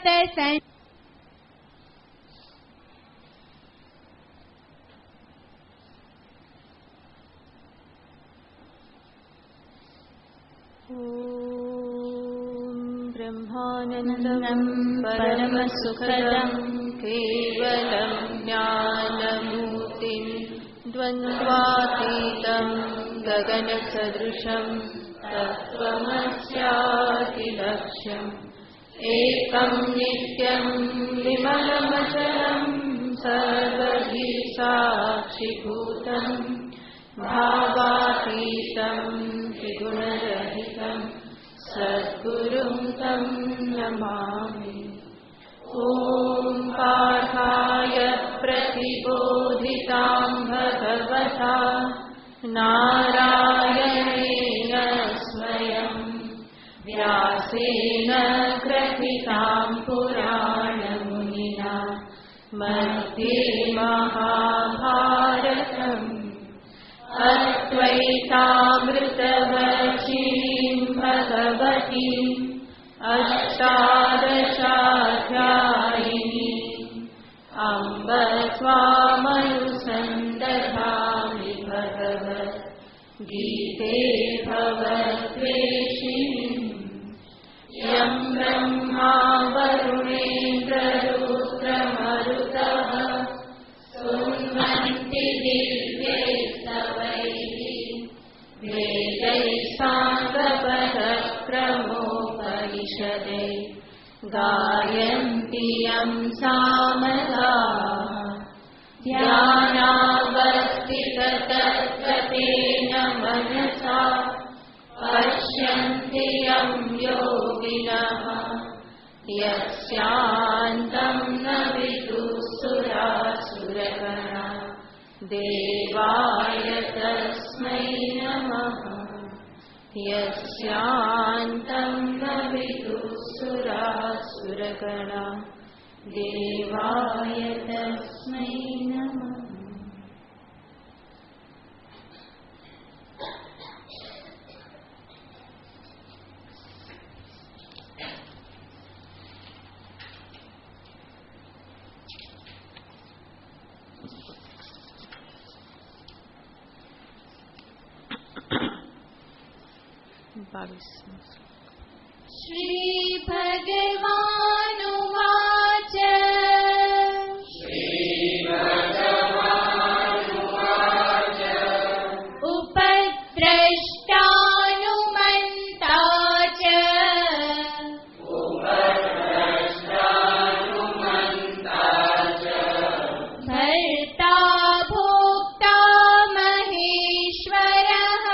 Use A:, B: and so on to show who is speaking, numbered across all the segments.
A: सत्संग
B: ब्रह्मानन्दं परमसुखदं केवलं ज्ञानमूर्तिं द्वन्द्वातीतं गगनसदृशं तत्त्वमस्यादिलक्ष्यम् एकं नित्यं विमलमचलं सर्वधी साक्षिभूतं भावातीतं त्रिगुणरहितं सद्गुरुं तं नमामि। ॐ पार्थाय प्रतिबोधितां भगवता नारायणेन स्वयं व्यासेन ग्रथितां पुराणमुनिना मध्ये महाभारतम् अद्वैतामृतवर्षिणीं भगवतीम् अष्टादशाध्यायिनी अम्ब त्वामनुसन्दधामि भगवद्गीते भवद्वेषिणीम् यं ब्रह्मा वरुणेन्द्ररुद्रमरुतः स्तुवन्ति दिव्यैस्तवैः वेदैः साङ्गपदक्रमोपनिषदे गायन्ति यं सामगाः ध्यानावस्थिततद्गतेन मनसा पश्यन्ति यं योगिनः यस्यान्तं न विदुःसुरासुरगणा देवाय तस्मै नमः यस्यान्तं न विदुःसुरासुरगणा देवाय तस्मै नमः।
A: श्री भगवानुवाच उपद्रष्टानुमन्ता च भर्ता भोक्ता महेश्वरः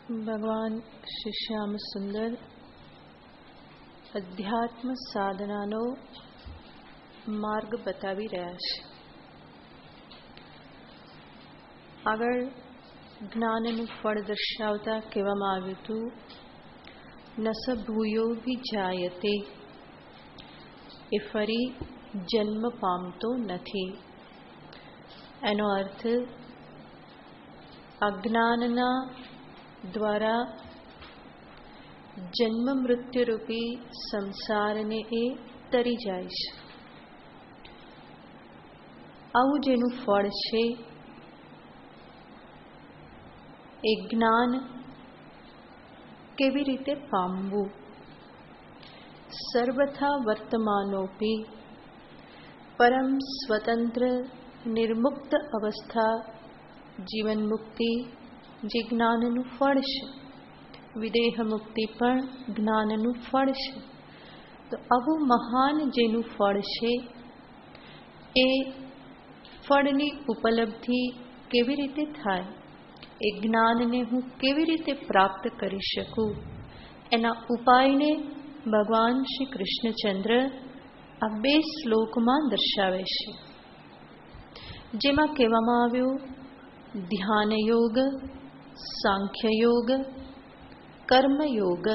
B: ભગવાન શ્રી શ્યામ સુંદર અધ્યાત્મ સાધનાનો માર્ગ બતાવી રહ્યા છે. આગળ જ્ઞાનનું ફળ દર્શાવતા કહેવામાં આવ્યું હતું, નસ ભૂયો વિજાયતે, એ ફરી જન્મ પામતો નથી. એનો અર્થ અજ્ઞાનના દ્વારા જન્મ મૃત્યુરૂપી સંસારને એ તરી જાય છે. આવું જેનું ફળ છે એ જ્ઞાન કેવી રીતે પામવું. સર્વથા વર્તમાનોપી પરમ સ્વતંત્ર નિર્મુક્ત અવસ્થા જીવન મુક્તિ જે જ્ઞાનનું ફળ છે, વિદેહ મુક્તિ પણ જ્ઞાનનું ફળ છે. તો આવું મહાન જેનું ફળ છે એ ફળની ઉપલબ્ધિ કેવી રીતે થાય, એ જ્ઞાનને હું કેવી રીતે પ્રાપ્ત કરી શકું, એના ઉપાયને ભગવાન શ્રી કૃષ્ણચંદ્ર આ 2 શ્લોકમાં દર્શાવે છે. જેમાં કહેવામાં આવ્યું ધ્યાન યોગ, સાંખ્ય યોગ, કર્મયોગ.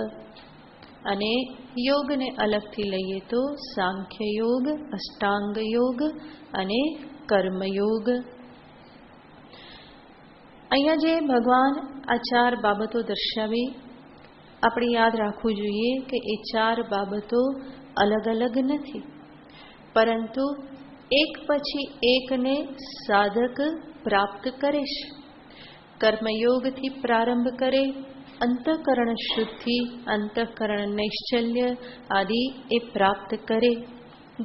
B: અને યોગને અલગથી લઈએ તો સાંખ્ય યોગ, અષ્ટાંગ યોગ અને કર્મયોગ. અહીંયા જે ભગવાન આ 4 બાબતો દર્શાવી, આપણે યાદ રાખવું જોઈએ કે એ 4 બાબતો અલગ અલગ નથી, પરંતુ એક પછી એકને સાધક પ્રાપ્ત કરે છે. કર્મયોગથી પ્રારંભ કરે, અંતઃકરણ શુદ્ધિ, અંતઃકરણ નૈશ્ચલ્ય આદિ એ પ્રાપ્ત કરે,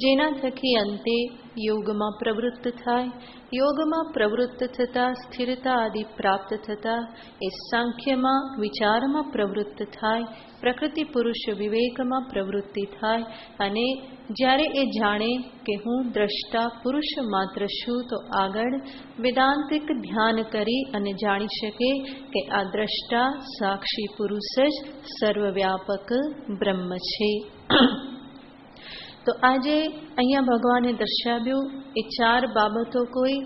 B: જેના થકી અંતે યોગમાં પ્રવૃત્ત થાય. યોગમાં પ્રવૃત્ત થતાં સ્થિરતા આદિ પ્રાપ્ત થતાં એ સાંખ્યમાં વિચારમાં પ્રવૃત્ત થાય, પ્રકૃતિ પુરુષ વિવેકમાં પ્રવૃત્તિ થાય. અને જ્યારે એ જાણે કે હું દ્રષ્ટા પુરુષ માત્ર છું, તો આગળ વેદાંતિક ધ્યાન કરી અને જાણી શકે કે આ દ્રષ્ટા સાક્ષી પુરુષ જ સર્વવ્યાપક બ્રહ્મ છે. તો આજે અહીંયા ભગવાને દર્શાવ્યું એ 4 બાબતો કોઈ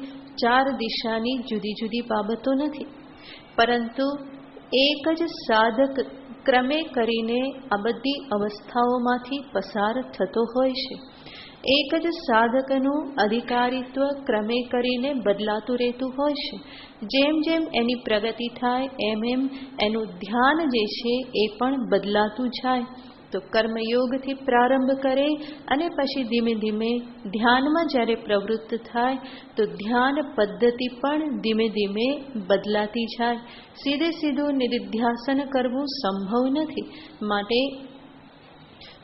B: 4 દિશાની જુદી જુદી બાબતો નથી, પરંતુ એક જ સાધક ક્રમે કરીને આ બધી અવસ્થાઓમાંથી પસાર થતો હોય છે. એક જ સાધકનું અધિકારીત્વ ક્રમે કરીને બદલાતું રહેતું હોય છે. જેમ જેમ એની પ્રગતિ થાય એમ એમ એનું ધ્યાન જે છે એ પણ બદલાતું જાય. તો કર્મયોગથી પ્રારંભ કરે અને પછી ધીમે ધીમે ધ્યાનમાં જ્યારે પ્રવૃત્ત થાય તો ધ્યાન પદ્ધતિ પણ ધીમે ધીમે બદલાતી જાય. સીધું નિધિધ્યાસન કરવું સંભવ નથી, માટે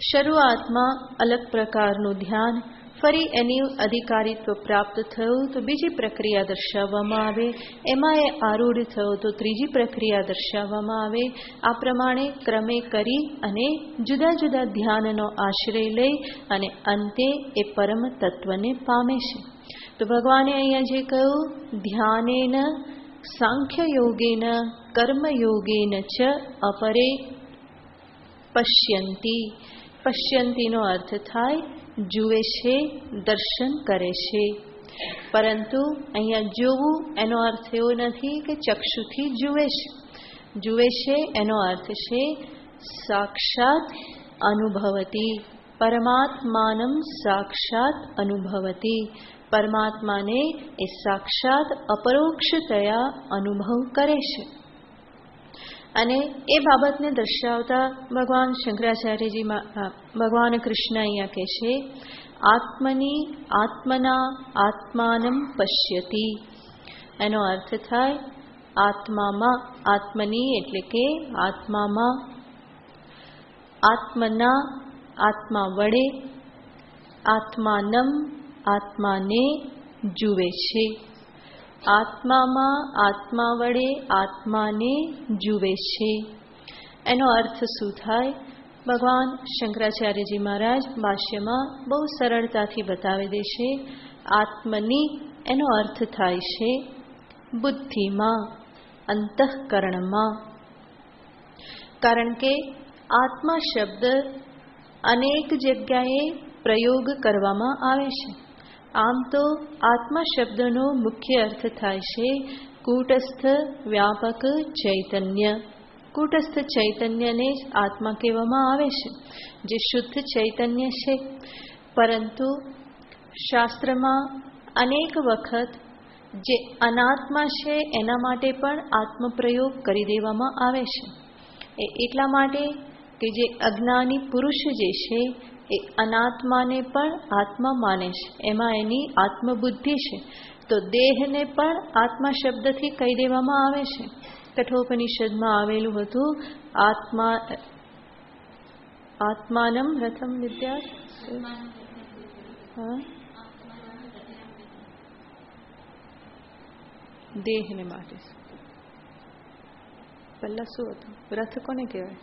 B: શરૂઆતમાં અલગ પ્રકારનું ધ્યાન, ફરી એની અધિકારીત્વ પ્રાપ્ત થયું તો બીજી પ્રક્રિયા દર્શાવવામાં આવે, એમાં એ આરૂઢ થયો તો ત્રીજી પ્રક્રિયા દર્શાવવામાં આવે. આ પ્રમાણે ક્રમે કરી અને જુદા જુદા ધ્યાનનો આશ્રય લઈ અને અંતે એ પરમ તત્વને પામે છે. તો ભગવાને અહીંયા જે કહ્યું, ધ્યાનેન સાંખ્ય યોગેન કર્મયોગેન ચ અપરે પશ્યંતી. પશ્યંતીનો અર્થ થાય જુએ છે, દર્શન કરે છે. પરંતુ અહીંયા જોવું એનો અર્થ એવો નથી કે ચક્ષુથી જુએ છે. જુએ છે એનો અર્થ છે સાક્ષાત અનુભવતી, પરમાત્માનમ સાક્ષાત અનુભવતી. પરમાત્માને એ સાક્ષાત અપરોક્ષતયા અનુભવ કરે છે. અને એ બાબતને દર્શાવતા ભગવાન શંકરાચાર્યજી, ભગવાન કૃષ્ણ અહીંયા કહે છે, આત્મની આત્મના આત્માનમ પશ્યતિ. એનો અર્થ થાય આત્મામાં, આત્મની એટલે કે આત્મામાં, આત્મના આત્મા વડે, આત્માનમ આત્માને જુએ છે. આત્મામાં આત્મા વડે આત્માને જુએ છે. એનો અર્થ શું થાય? ભગવાન શંકરાચાર્યજી મહારાજ ભાષ્યમાં બહુ સરળતાથી બતાવી દેશે. આત્મની એનો અર્થ થાય છે બુદ્ધિમાં, અંતઃકરણમાં. કારણ કે આત્મા શબ્દ અનેક જગ્યાએ પ્રયોગ કરવામાં આવે છે. આમ તો આત્મા શબ્દનો મુખ્ય અર્થ થાય છે કૂટસ્થ વ્યાપક ચૈતન્ય. કૂટસ્થ ચૈતન્યને જ આત્મા કહેવામાં આવે છે, જે શુદ્ધ ચૈતન્ય છે. પરંતુ શાસ્ત્રમાં અનેક વખત જે અનાત્મા છે એના માટે પણ આત્મપ્રયોગ કરી દેવામાં આવે છે. એ એટલા માટે કે જે અજ્ઞાની પુરુષ જે છે એ અનાત્માને પણ આત્મા માને છે, એમાં એની આત્મબુદ્ધિ છે. તો દેહને પણ આત્મા શબ્દથી કહી દેવામાં આવે છે. કઠોપનિષદમાં આવેલું હતું આત્માનમ રથમ વિદ્યા. દેહને માટે પહેલા શું હતું? રથ કોને કહેવાય?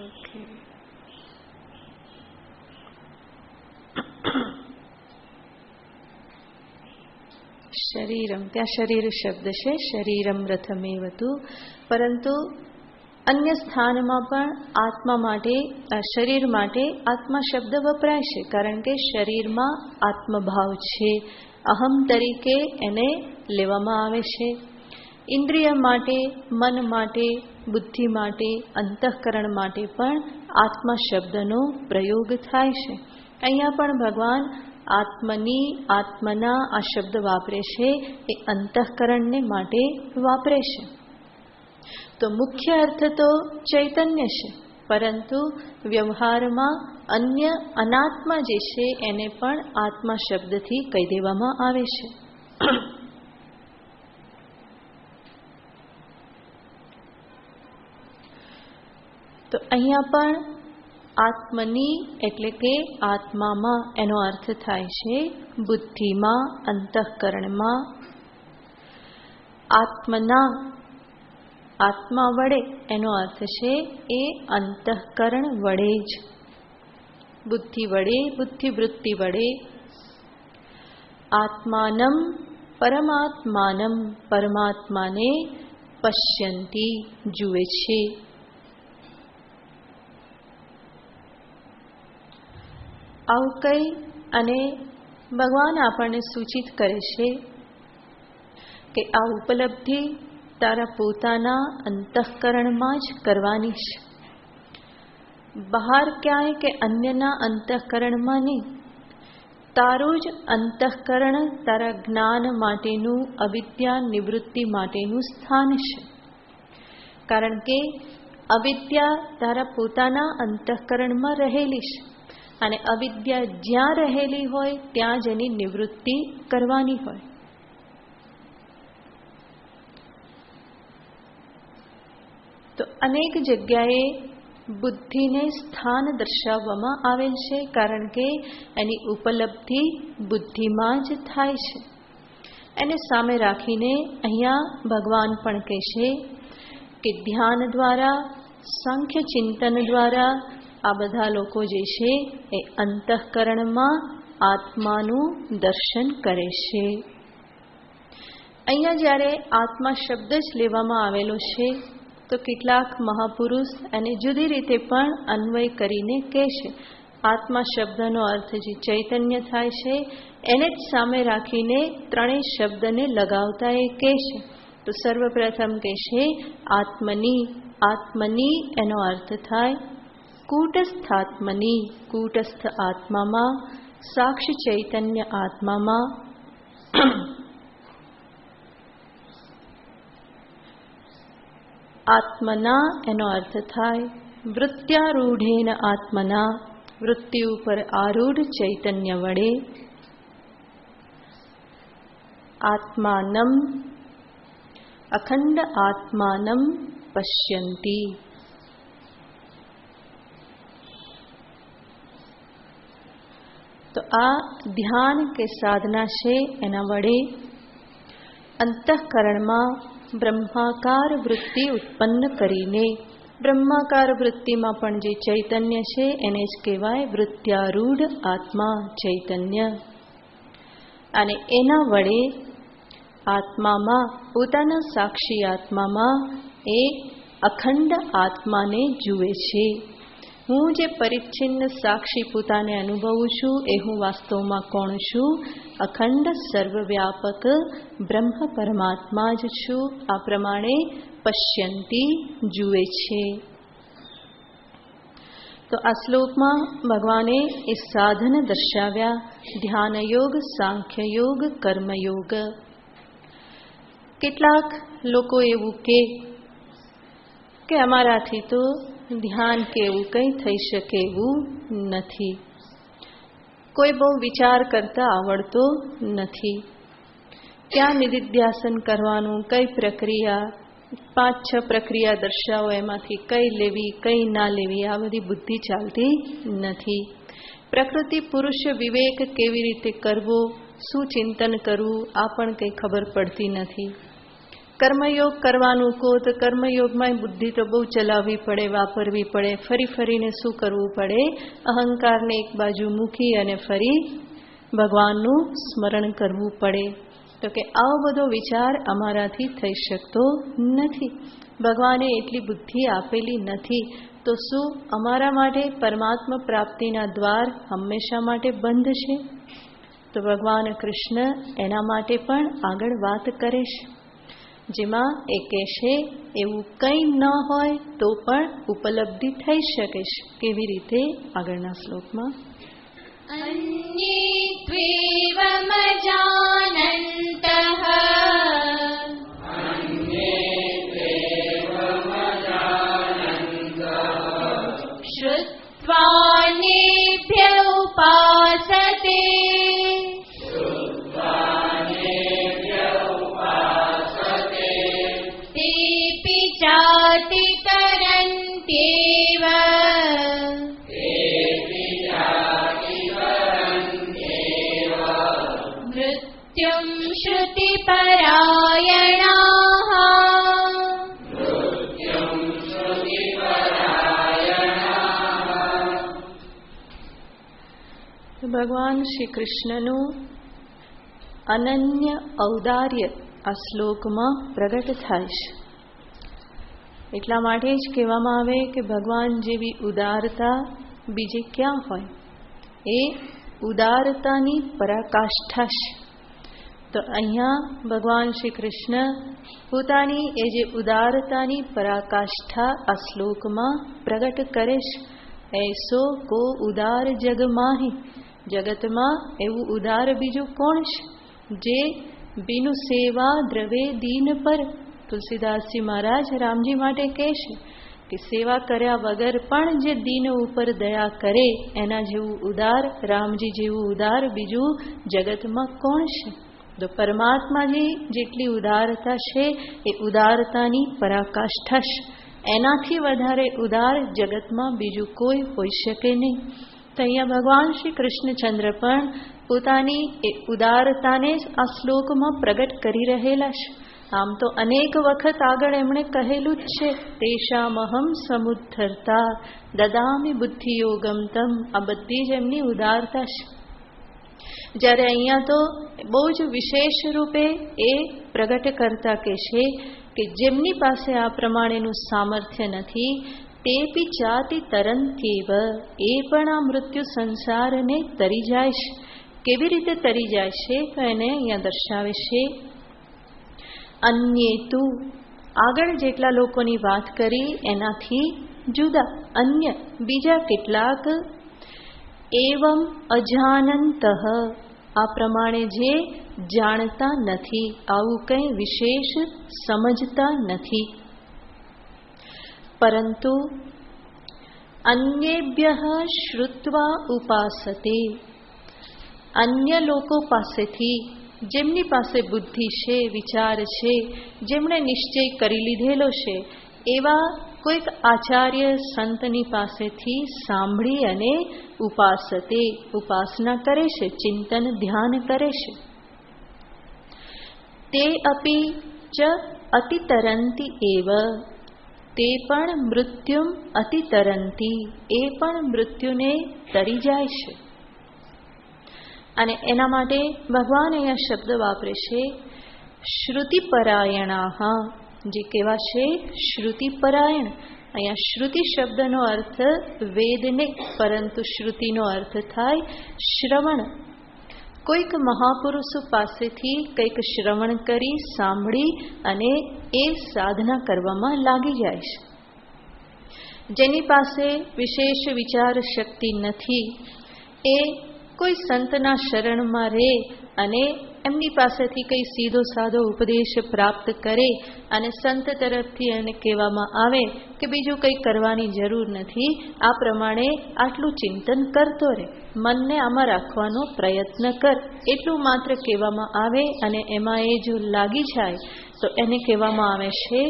B: ઓકે, શરીરમ. ત્યાં શરીર શબ્દ છે, શરીરમ રથમેવતું. પરંતુ અન્ય સ્થાનમાં પણ આત્મા માટે, શરીર માટે આત્મા શબ્દ વપરાય છે, કારણ કે શરીરમાં આત્મભાવ છે, અહમ તરીકે એને લેવામાં આવે છે. ઇન્દ્રિય માટે, મન માટે, બુદ્ધિ માટે, અંતઃકરણ માટે પણ આત્મા શબ્દનો પ્રયોગ થાય છે. અહીંયા પણ ભગવાન આત્મની, આત્મના આ શબ્દ વાપરે છે એ અંતઃકરણને માટે વાપરે છે. તો મુખ્ય અર્થ તો ચૈતન્ય છે, પરંતુ વ્યવહારમાં અન્ય અનાત્મા જે છે એને પણ આત્મા શબ્દથી કહી દેવામાં આવે છે. તો અહીંયા પણ આત્મની એટલે કે આત્મામાં એનો અર્થ થાય છે બુદ્ધિમાં, અંતઃકરણમાં. આત્મના, આત્મા વડે એનો અર્થ છે એ અંતઃકરણ વડે જ, બુદ્ધિ વડે, બુદ્ધિવૃત્તિ વડે. આત્માનમ પરમાત્માનમ, પરમાત્માને પશ્યંતી, જુએ છે. આવું કઈ અને ભગવાન આપણને સૂચિત કરે છે કે આ ઉપલબ્ધિ તારા પોતાના અંતઃકરણમાં જ કરવાની છે, બહાર ક્યાંય કે અન્યના અંતઃકરણમાં નહીં. તારું જ અંતઃકરણ તારા જ્ઞાન માટેનું, અવિદ્યા નિવૃત્તિ માટેનું સ્થાન છે. કારણ કે અવિદ્યા તારા પોતાના અંતઃકરણમાં રહેલી છે, અને અવિદ્યા જ્યાં રહેલી હોય ત્યાં જ એની નિવૃત્તિ કરવાની હોય. તો અનેક જગ્યાએ બુદ્ધિને સ્થાન દર્શાવવામાં આવેલ છે, કારણ કે એની ઉપલબ્ધિ બુદ્ધિમાં જ થાય છે. એને સામે રાખીને અહીંયા ભગવાન પણ કહેશે કે ધ્યાન દ્વારા, સાંખ્ય ચિંતન દ્વારા આ બધા લોકો જે છે એ અંતઃકરણમાં આત્માનું દર્શન કરે છે. અહીંયા જ્યારે આત્મા શબ્દ જ લેવામાં આવેલો છે તો કેટલાક મહાપુરુષ એને જુદી રીતે પણ અન્વય કરીને કહે છે. આત્મા શબ્દનો અર્થ જે ચૈતન્ય થાય છે એને જ સામે રાખીને ત્રણેય શબ્દને લગાવતા એ કહે છે. તો સર્વપ્રથમ કહે છે આત્મની. આત્મની એનો અર્થ થાય કૂટસ્થાત્મની, કૂટસ્થ આત્મામાં, સાક્ષી ચૈતન્ય આત્મામાં. આત્મના એનો અર્થ થાય વૃત્યારૂઢેન આત્મના, વૃત્તિ ઉપર આરૂઢ ચૈતન્ય વડે. આત્માનમ, અખંડ આત્માનમ પશ્યંતી. તો આ ધ્યાન કે સાધના છે, એના વડે અંતઃકરણમાં બ્રહ્માકાર વૃત્તિ ઉત્પન્ન કરીને, બ્રહ્માકાર વૃત્તિમાં પણ જે ચૈતન્ય છે એને જ કહેવાય વૃત્યારૂઢ આત્મા ચૈતન્ય. અને એના વડે આત્મામાં, પોતાના સાક્ષી આત્મામાં એ અખંડ આત્માને જુએ છે. હું જે પરિચ્છિન્ન સાક્ષી પોતાને અનુભવું છું એ હું વાસ્તવમાં કોણ છું? અખંડ સર્વવ્યાપક બ્રહ્મ પરમાત્મા જ છું. આ પ્રમાણે પશ્યંતી જુએ છે. તો આ શ્લોકમાં ભગવાને એ સાધન દર્શાવ્યા: ધ્યાનયોગ, સાંખ્યયોગ, કર્મયોગ. કેટલાક લોકો એવું કે અમારાથી તો ધ્યાન કે એવું કંઈ થઈ શકે એવું નથી, કોઈ બહુ વિચાર કરતા આવડતો નથી, ક્યાં નિધિધ્યાસન કરવાનું, કઈ પ્રક્રિયા, 5-6 પ્રક્રિયા દર્શાવો, એમાંથી કઈ લેવી કઈ ના લેવી, આ બધી બુદ્ધિ ચાલતી નથી. પ્રકૃતિ પુરુષ વિવેક કેવી રીતે કરવો, શું ચિંતન કરવું, આ પણ કંઈ ખબર પડતી નથી. કર્મયોગ કરવાનું કહો તો કર્મયોગમાં બુદ્ધિ તો બહુ ચલાવવી પડે, વાપરવી પડે, ફરીને શું કરવું પડે? અહંકારને એક બાજુ મૂકી અને ફરી ભગવાનનું સ્મરણ કરવું પડે. તો કે આવો બધો વિચાર અમારાથી થઈ શકતો નથી, ભગવાને એટલી બુદ્ધિ આપેલી નથી. તો શું અમારા માટે પરમાત્મા પ્રાપ્તિના દ્વાર હંમેશા માટે બંધ છે? તો ભગવાન કૃષ્ણ એના માટે પણ આગળ વાત કરે છે, જેમાં એ કહેશે એવું કંઈ ન હોય તો પણ ઉપલબ્ધિ થઈ શકે છે. કેવી રીતે? આગળના શ્લોકમાં
A: અન્યે ત્વેવમ જાનन्तઃ શ્રુત્વા નેભ્ય ઉપાસતે તેપિ ચાતિ તરન્ત્યેવ મૃત્યું શ્રુતિપરાયણાઃ.
B: ભગવાન શ્રી કૃષ્ણનું અનન્ય ઔદાર્ય આ શ્લોકમાં પ્રગટ થાય છે. એટલા માટે જ કહેવામાં આવે કે ભગવાન જેવી ઉદારતા બીજે ક્યાં હોય? એ ઉદારતાની પરાકાષ્ઠા છે. તો અહીંયા ભગવાન શ્રી કૃષ્ણ પોતાની એ જે ઉદારતાની પરાકાષ્ઠા આ શ્લોકમાં પ્રગટ કરે છે. એસો કો ઉદાર જગ માહી, જગતમાં એવું ઉદાર બીજું કોણ છે જે બિનુ સેવા દ્રવે દીન પર. તુલસીદાસજી મહારાજ રામજી માટે કહે છે કે સેવા કર્યા વગર પણ જે દીન ઉપર દયા કરે એના જેવું ઉદાર, રામજી જેવું ઉદાર બીજું જગતમાં કોણ છે? તો પરમાત્માજી જેટલી ઉદારતા છે એ ઉદારતાની પરાકાષ્ઠા છે. એનાથી વધારે ઉદાર જગતમાં બીજું કોઈ હોઈ શકે નહીં. તો અહીંયા ભગવાન શ્રી કૃષ્ણચંદ્ર પણ પોતાની એ ઉદારતાને જ આ શ્લોકમાં પ્રગટ કરી રહેલા છે. આમ તો અનેક વખત આગળ એમણે કહેલું જ છે, તેષામહં સમુદ્ધર્તા દદામિ બુદ્ધિયોગમ તમ. આ બધી જ એમની ઉદારતા છે. જ્યારે અહીંયા તો બહુ જ વિશેષ રૂપે એ પ્રગટ કરતા કે છે કે જેમની પાસે આ પ્રમાણેનું સામર્થ્ય નથી તે પી ચાતિ તરંત્યેવ, એ પણ આ મૃત્યુ સંસારને તરી જાય છે. કેવી રીતે તરી જાય છે? તો એને અહીંયા દર્શાવે છે. અન્યે તુ, આગળ જેટલા લોકોની વાત કરી એનાથી જુદા અન્ય બીજા કેટલાક, એવમ અજાનંતઃ, આ પ્રમાણે જે જાણતા નથી, આવું કંઈ વિશેષ સમજતા નથી. પરંતુ અન્યેભ્યઃ શ્રુત્વા ઉપાસતે, અન્ય લોકો પાસેથી, જેમની પાસે બુદ્ધિ છે, વિચાર છે, જેમણે નિશ્ચય કરી લીધેલો છે, એવા કોઈક આચાર્ય સંતની પાસેથી સાંભળી અને ઉપાસતે, ઉપાસના કરે છે, ચિંતન ધ્યાન કરે છે. તે અપી ચ અતિતરંતી એવ, તે પણ મૃત્યુમ અતિતરંતી, એ પણ મૃત્યુને તરી જાય છે. અને એના માટે ભગવાન અહીંયા શબ્દ વાપરે છે શ્રુતિપરાયણાહ, જે કેવા છે? શ્રુતિપરાયણ. અહીંયા શ્રુતિ શબ્દનો અર્થ વેદ નહીં, પરંતુ શ્રુતિનો અર્થ થાય શ્રવણ. કોઈક મહાપુરુષો પાસેથી કંઈક શ્રવણ કરી, સાંભળી અને એ સાધના કરવામાં લાગી જાય છે. જેની પાસે વિશેષ વિચાર શક્તિ નથી, એ કોઈ સંતના શરણમાં રહે અને એમની પાસેથી કંઈ સીધો સાદો ઉપદેશ પ્રાપ્ત કરે અને સંત તરફથી એને કહેવામાં આવે કે બીજું કંઈ કરવાની જરૂર નથી, આ પ્રમાણે આટલું ચિંતન કરતો રહે, મનને આમાં રાખવાનો પ્રયત્ન કર, એટલું માત્ર કહેવામાં આવે અને એમાં એ જો લાગી જાય તો એને કહેવામાં આવે છે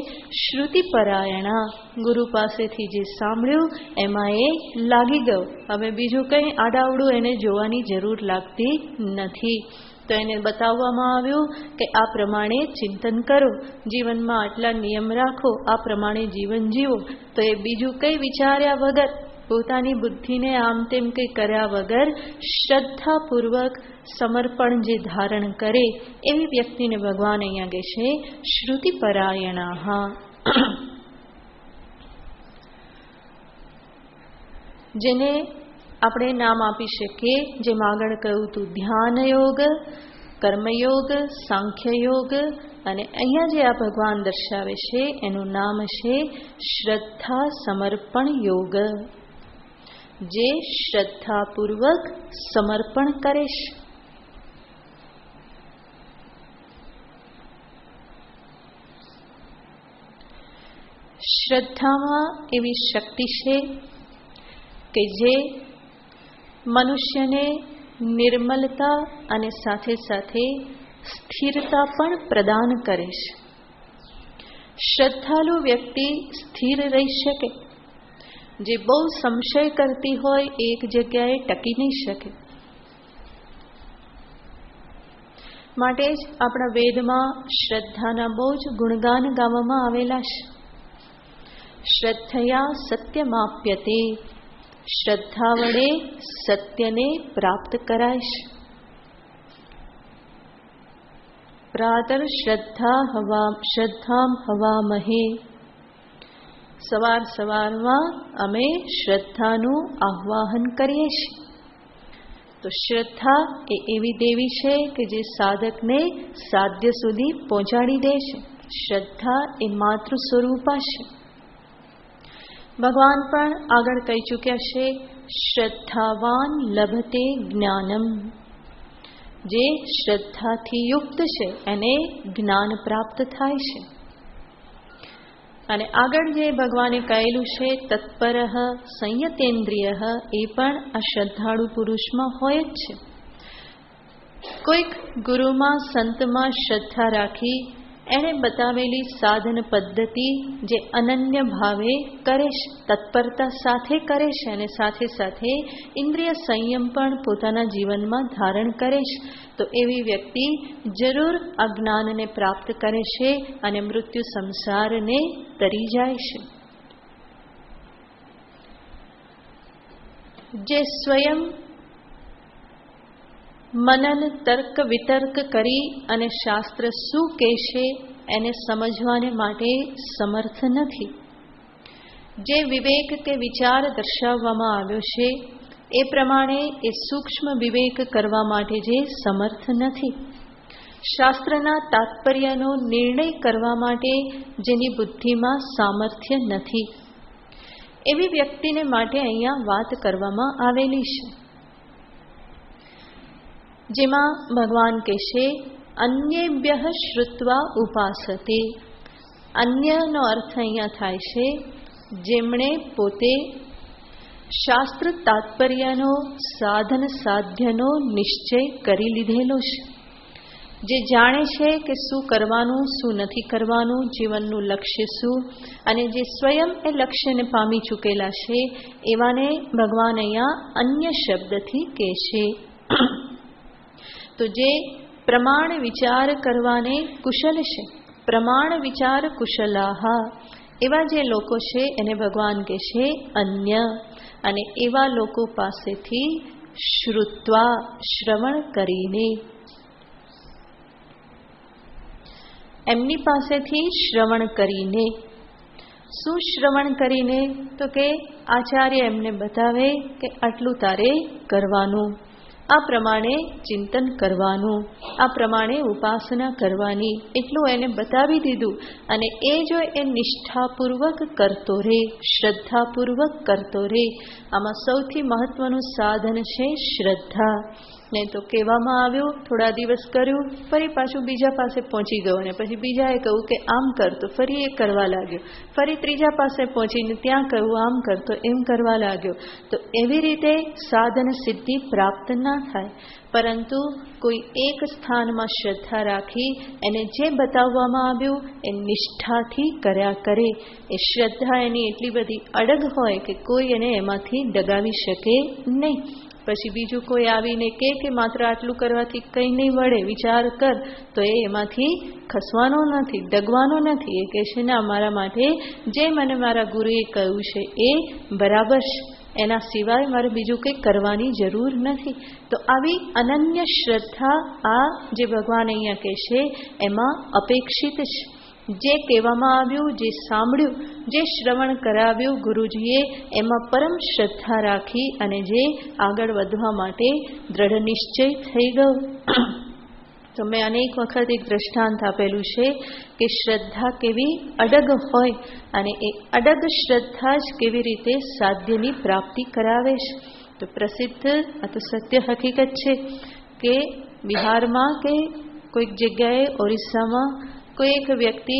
B: શ્રુતિપરાયણા. ગુરુ પાસેથી જે સાંભળ્યું એમાં એ લાગી ગયો, હવે બીજું કંઈ આડાવડું એને જોવાની જરૂર લાગતી નથી. તો એને બતાવવામાં આવ્યું કે આ પ્રમાણે ચિંતન કરો, જીવનમાં આટલા નિયમ રાખો, આ પ્રમાણે જીવન જીવો. તો એ બીજું કંઈ વિચાર્યા વગર, પોતાની બુદ્ધિને આમ તેમ કંઈ કર્યા વગર શ્રદ્ધાપૂર્વક સમર્પણ જે ધારણ કરે એવી વ્યક્તિને ભગવાન અહીંયા કહે છે શ્રુતિપરાયણાહ. જેને આપણે નામ આપી શકીએ, જેમ આગળ કહ્યું હતું ધ્યાન યોગ, કર્મયોગ, સાંખ્ય યોગ, અને અહીંયા જે આ ભગવાન દર્શાવે છે એનું નામ છે શ્રદ્ધા સમર્પણ યોગ. જે શ્રદ્ધાપૂર્વક સમર્પણ કરે છે. શ્રદ્ધામાં એવી શક્તિ છે કે જે મનુષ્યને નિર્મલતા અને સાથે સાથે સ્થિરતા પણ પ્રદાન કરે છે. શ્રદ્ધાળુ વ્યક્તિ સ્થિર રહી શકે, જે બહુ સંશય કરતી હોય એક જગ્યાએ ટકી નહીં શકે. માટે જ આપણા વેદમાં શ્રદ્ધાના બહુ જ ગુણગાન ગાવામાં આવેલા છે. શ્રદ્ધયા સત્યમાપ્યતે, શ્રદ્ધા વડે સત્યને પ્રાપ્ત કરાય છે. પ્રાતર શ્રદ્ધામ હવામહે, સવારમાં અમે શ્રદ્ધાનું આહ્વાન કરીએ છીએ. તો શ્રદ્ધા એ એવી દેવી છે કે જે સાધકને સાધ્ય સુધી પહોંચાડી દે છે. શ્રદ્ધા એ માતૃ સ્વરૂપા છે. ભગવાન પણ આગળ કહી ચૂક્યા છે શ્રદ્ધાવાન લભતે જ્ઞાનમ. જે શ્રદ્ધાથી યુક્ત છે એને જ્ઞાન પ્રાપ્ત થાય છે. અને આગળ જે ભગવાને કહેલું છે તત્પરઃ સંયતેન્દ્રિય, એ પણ આ શ્રદ્ધાળુ પુરુષમાં હોય જ છે. કોઈક ગુરુમાં સંતમાં શ્રદ્ધા રાખી એણે બતાવેલી સાધન પદ્ધતિ જે અનન્ય ભાવે કરે છે, તત્પરતા સાથે કરે છે, અને સાથે સાથે ઇન્દ્રિય સંયમ પણ પોતાના જીવનમાં ધારણ કરે છે, તો એવી વ્યક્તિ જરૂર આ જ્ઞાનને પ્રાપ્ત કરે છે અને મૃત્યુ સંસારને તરી જાય છે. જે સ્વયં મનન તર્ક વિતર્ક કરી અને શાસ્ત્ર શું કહેશે એને સમજવાને માટે સમર્થ નથી. જે વિવેક કે વિચાર દર્શાવવામાં આવ્યો છે એ પ્રમાણે એ સૂક્ષ્મ વિવેક કરવા માટે જે સમર્થ નથી. શાસ્ત્રના તાત્પર્યનો નિર્ણય કરવા માટે જેની બુદ્ધિમાં સામર્થ્ય નથી, એવી વ્યક્તિને માટે અહીંયા વાત કરવામાં આવેલી છે. જેમાં ભગવાન કહેશે અન્યેભ્યઃ શ્રુત્વા ઉપાસતે. અન્યનો અર્થ અહીંયા થાય છે જેમણે પોતે શાસ્ત્ર તાત્પર્યનો સાધન સાધ્યનો નિશ્ચય કરી લીધેલો છે. જે જાણે છે કે શું કરવાનું શું નથી કરવાનું, જીવનનું લક્ષ્ય શું, અને જે સ્વયં એ લક્ષ્યને પામી ચૂકેલા છે એવાને ભગવાન અહીંયા અન્ય શબ્દથી કહેશે. તો જે પ્રમાણ વિચાર કરવાને કુશલ છે, પ્રમાણ વિચાર કુશલાહ, એવા જે લોકો છે એને ભગવાન કહે છે અન્ય. અને એવા લોકો પાસેથી શ્રુત્વા, શ્રવણ કરીને. એમની પાસેથી શ્રવણ કરીને. શું શ્રવણ કરીને? તો કે આચાર્ય એમને બતાવે કે આટલું તારે કરવાનું, આ પ્રમાણે ચિંતન કરવાનું, આ પ્રમાણે ઉપાસના કરવાની, એટલું એને બતાવી દીધું. અને એ જો એ નિષ્ઠાપૂર્વક કરતો રહે, શ્રદ્ધાપૂર્વક કરતો રહે. આમાં સૌથી મહત્વનું સાધન છે શ્રદ્ધા. નહીં તો કહેવામાં આવ્યું, થોડા દિવસ કર્યું, ફરી પાછું બીજા પાસે પહોંચી ગયો, અને પછી બીજાએ કહ્યું કે આમ કર, તો ફરી એ કરવા લાગ્યો, ફરી ત્રીજા પાસે પહોંચીને ત્યાં કહ્યું આમ કર, તો એમ કરવા લાગ્યો. તો એવી રીતે સાધન સિદ્ધિ પ્રાપ્ત ના થાય. પરંતુ કોઈ એક સ્થાનમાં શ્રદ્ધા રાખી એને જે બતાવવામાં આવ્યું એ નિષ્ઠાથી કર્યા કરે. એ શ્રદ્ધા એની એટલી બધી અડગ હોય કે કોઈ એને એમાંથી ડગાવી શકે નહીં. પછી બીજું કોઈ આવીને કે માત્ર આટલું કરવાથી કંઈ નહીં વળે, વિચાર કર, તો એ એમાંથી ખસવાનો નથી, ડગવાનો નથી. એ કહે છે ના, મારા માટે જે મને મારા ગુરુએ કહ્યું છે એ બરાબર છે, એના સિવાય મારે બીજું કંઈ કરવાની જરૂર નથી. તો આવી અનન્ય શ્રદ્ધા આ જે ભગવાન અહીંયા કહે છે એમાં અપેક્ષિત છે. જે કહેવામાં આવ્યું, જે સાંભળ્યું, જે શ્રવણ કરાવ્યું ગુરુજીએ, એમાં પરમ શ્રદ્ધા રાખી અને જે આગળ વધવા માટે દ્રઢ નિશ્ચય થઈ ગયો. તો મેં અનેક વખત એક દ્રષ્ટાંત આપેલું છે કે શ્રદ્ધા કેવી અડગ હોય, અને એ અડગ શ્રદ્ધા જ કેવી રીતે સાધ્યની પ્રાપ્તિ કરાવે છે. તો પ્રસિદ્ધ, આ તો સત્ય હકીકત છે કે બિહારમાં કે કોઈક જગ્યાએ ઓરિસ્સામાં કોઈ એક વ્યક્તિ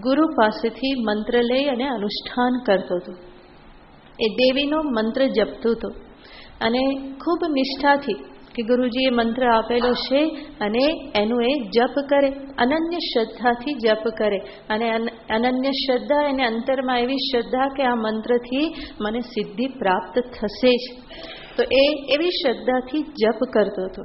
B: ગુરુ પાસેથી મંત્ર લઈ અને અનુષ્ઠાન કરતો હતો. એ દેવીનો મંત્ર જપતો હતો અને ખૂબ નિષ્ઠાથી કે ગુરુજીએ મંત્ર આપેલો છે અને એનું એ જપ કરે, અનન્ય શ્રદ્ધાથી જપ કરે. અને અનન્ય શ્રદ્ધા, એને અંતરમાં એવી શ્રદ્ધા કે આ મંત્રથી મને સિદ્ધિ પ્રાપ્ત થશે જ. તો એ એવી શ્રદ્ધાથી જપ કરતો હતો.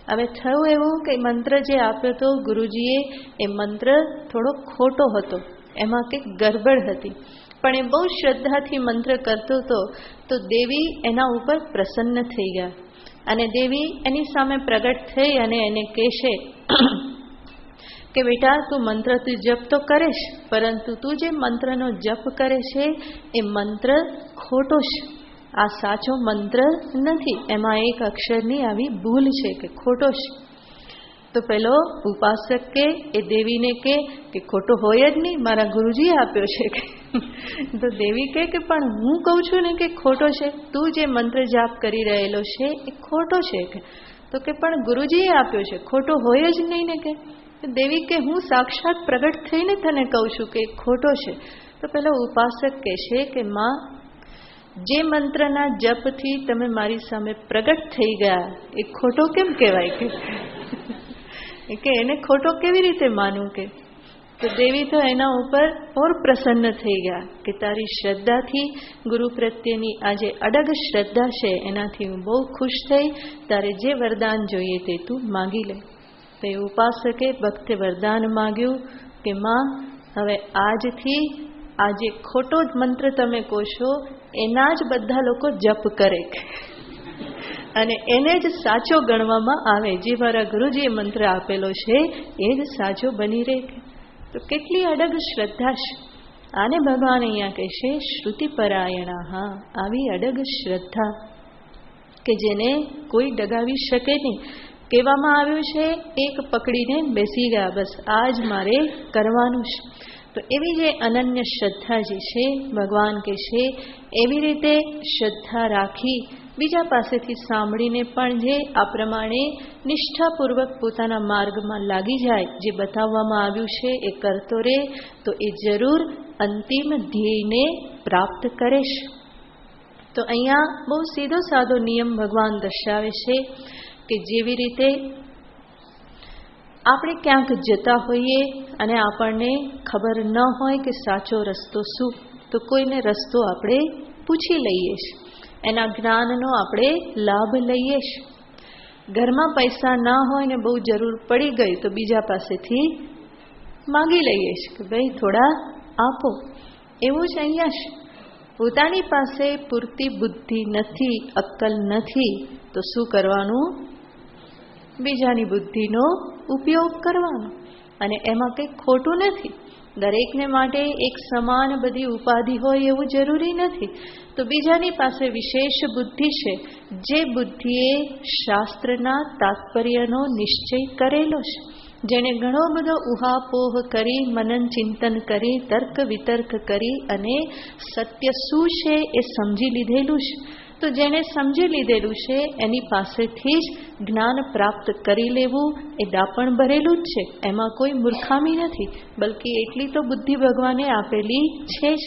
B: હવે થયું એવું કે મંત્ર જે આપ્યો હતો ગુરુજીએ, એ મંત્ર થોડો ખોટો હતો, એમાં કંઈક ગરબડ હતી. પણ એ બહુ શ્રદ્ધાથી મંત્ર કરતો હતો. તો દેવી એના ઉપર પ્રસન્ન થઈ ગયા અને દેવી એની સામે પ્રગટ થઈ અને એને કહેશે કે બેટા, તું મંત્ર તું જપ તો કરે છે, પરંતુ તું જે મંત્રનો જપ કરે છે એ મંત્ર ખોટો છે, આ સાચો મંત્ર નથી, એમાં એક અક્ષરની આવી ભૂલ છે કે ખોટો છે. તો પેલો ઉપાસક કે એ દેવીને કે ખોટો હોય જ નહીં, મારા ગુરુજીએ આપ્યો છે કે. તો દેવી કે પણ હું કહું છું ને કે ખોટો છે, તું જે મંત્ર જાપ કરી રહેલો છે એ ખોટો છે કે. તો કે પણ ગુરુજીએ આપ્યો છે, ખોટો હોય જ નહીં ને કે. દેવી કે હું સાક્ષાત પ્રગટ થઈને તને કહું છું કે ખોટો છે. તો પેલો ઉપાસક કહે છે કે માં, જે મંત્રના જપથી તમે મારી સામે પ્રગટ થઈ ગયા એ ખોટો કેમ કહેવાય કે એને ખોટો કેવી રીતે માનું કે. તો દેવી તો એના ઉપર ઓર પ્રસન્ન થઈ ગયા કે તારી શ્રદ્ધાથી, ગુરુ પ્રત્યેની આ જે અડગ શ્રદ્ધા છે એનાથી હું બહુ ખુશ થઈ, તારે જે વરદાન જોઈએ તે તું માગી લે. તો એ ઉપાસકે ભક્તે વરદાન માગ્યું કે માં, હવે આજથી આ જે ખોટો જ મંત્ર તમે કહો છો એના જ બધા લોકો જપ કરે અને એને જ સાચો ગણવામાં આવે, જે મારા ગુરુજીએ મંત્ર આપેલો છે એ જ સાચો બની રહે. તો કેટલી અડગ શ્રદ્ધા છે. આને ભગવાન અહીંયા કહે છે શ્રુતિપરાયણા. હા, આવી અડગ શ્રદ્ધા કે જેને કોઈ ડગાવી શકે નહીં. કહેવામાં આવ્યું છે એક પકડીને બેસી ગયા, બસ આ જ મારે કરવાનું છે. તો એવી જે અનન્ય શ્રદ્ધા જે છે, ભગવાન કહે છે એવી રીતે શ્રદ્ધા રાખી બીજા પાસેથી સાંભળીને પણ જે આ પ્રમાણે નિષ્ઠાપૂર્વક પોતાના માર્ગમાં લાગી જાય, જે બતાવવામાં આવ્યું છે એ કરતો રહે, તો એ જરૂર અંતિમ ધ્યેયને પ્રાપ્ત કરે છે. તો અહીંયા બહુ સીધો સાદો નિયમ ભગવાન દર્શાવે છે કે જેવી રીતે આપણે ક્યાંક જતા હોઈએ અને આપણને ખબર ન હોય કે સાચો રસ્તો શું, તો કોઈને રસ્તો આપણે પૂછી લઈએ છીએ, એના જ્ઞાનનો આપણે લાભ લઈએ છીએ. ઘરમાં પૈસા ના હોય ને બહુ જરૂર પડી ગઈ તો બીજા પાસેથી માંગી લઈએ છીએ કે ભાઈ થોડા આપો. એવું જ અહીંયા છે. પોતાની પાસે પૂરતી બુદ્ધિ નથી, અક્કલ નથી, તો શું કરવાનું? બીજાની બુદ્ધિનો ઉપયોગ કરવાનો. અને એમાં કંઈ ખોટું નથી. દરેકને માટે એક સમાન બધી ઉપાધિ હોય એવું જરૂરી નથી. તો બીજાની પાસે વિશેષ બુદ્ધિ છે, જે બુદ્ધિએ શાસ્ત્રના તાત્પર્યનો નિશ્ચય કરેલો છે, જેણે ઘણો બધો ઉહાપોહ કરી, મનન ચિંતન કરી, તર્ક વિતર્ક કરી અને સત્ય શું છે એ સમજી લીધેલું છે. તો જેણે સમજી લીધેલું છે એની પાસેથી જ જ્ઞાન પ્રાપ્ત કરી લેવું એ દાપણ ભરેલું જ છે. એમાં કોઈ મૂર્ખામી નથી, બલકે એટલી તો બુદ્ધિ ભગવાને આપેલી છે જ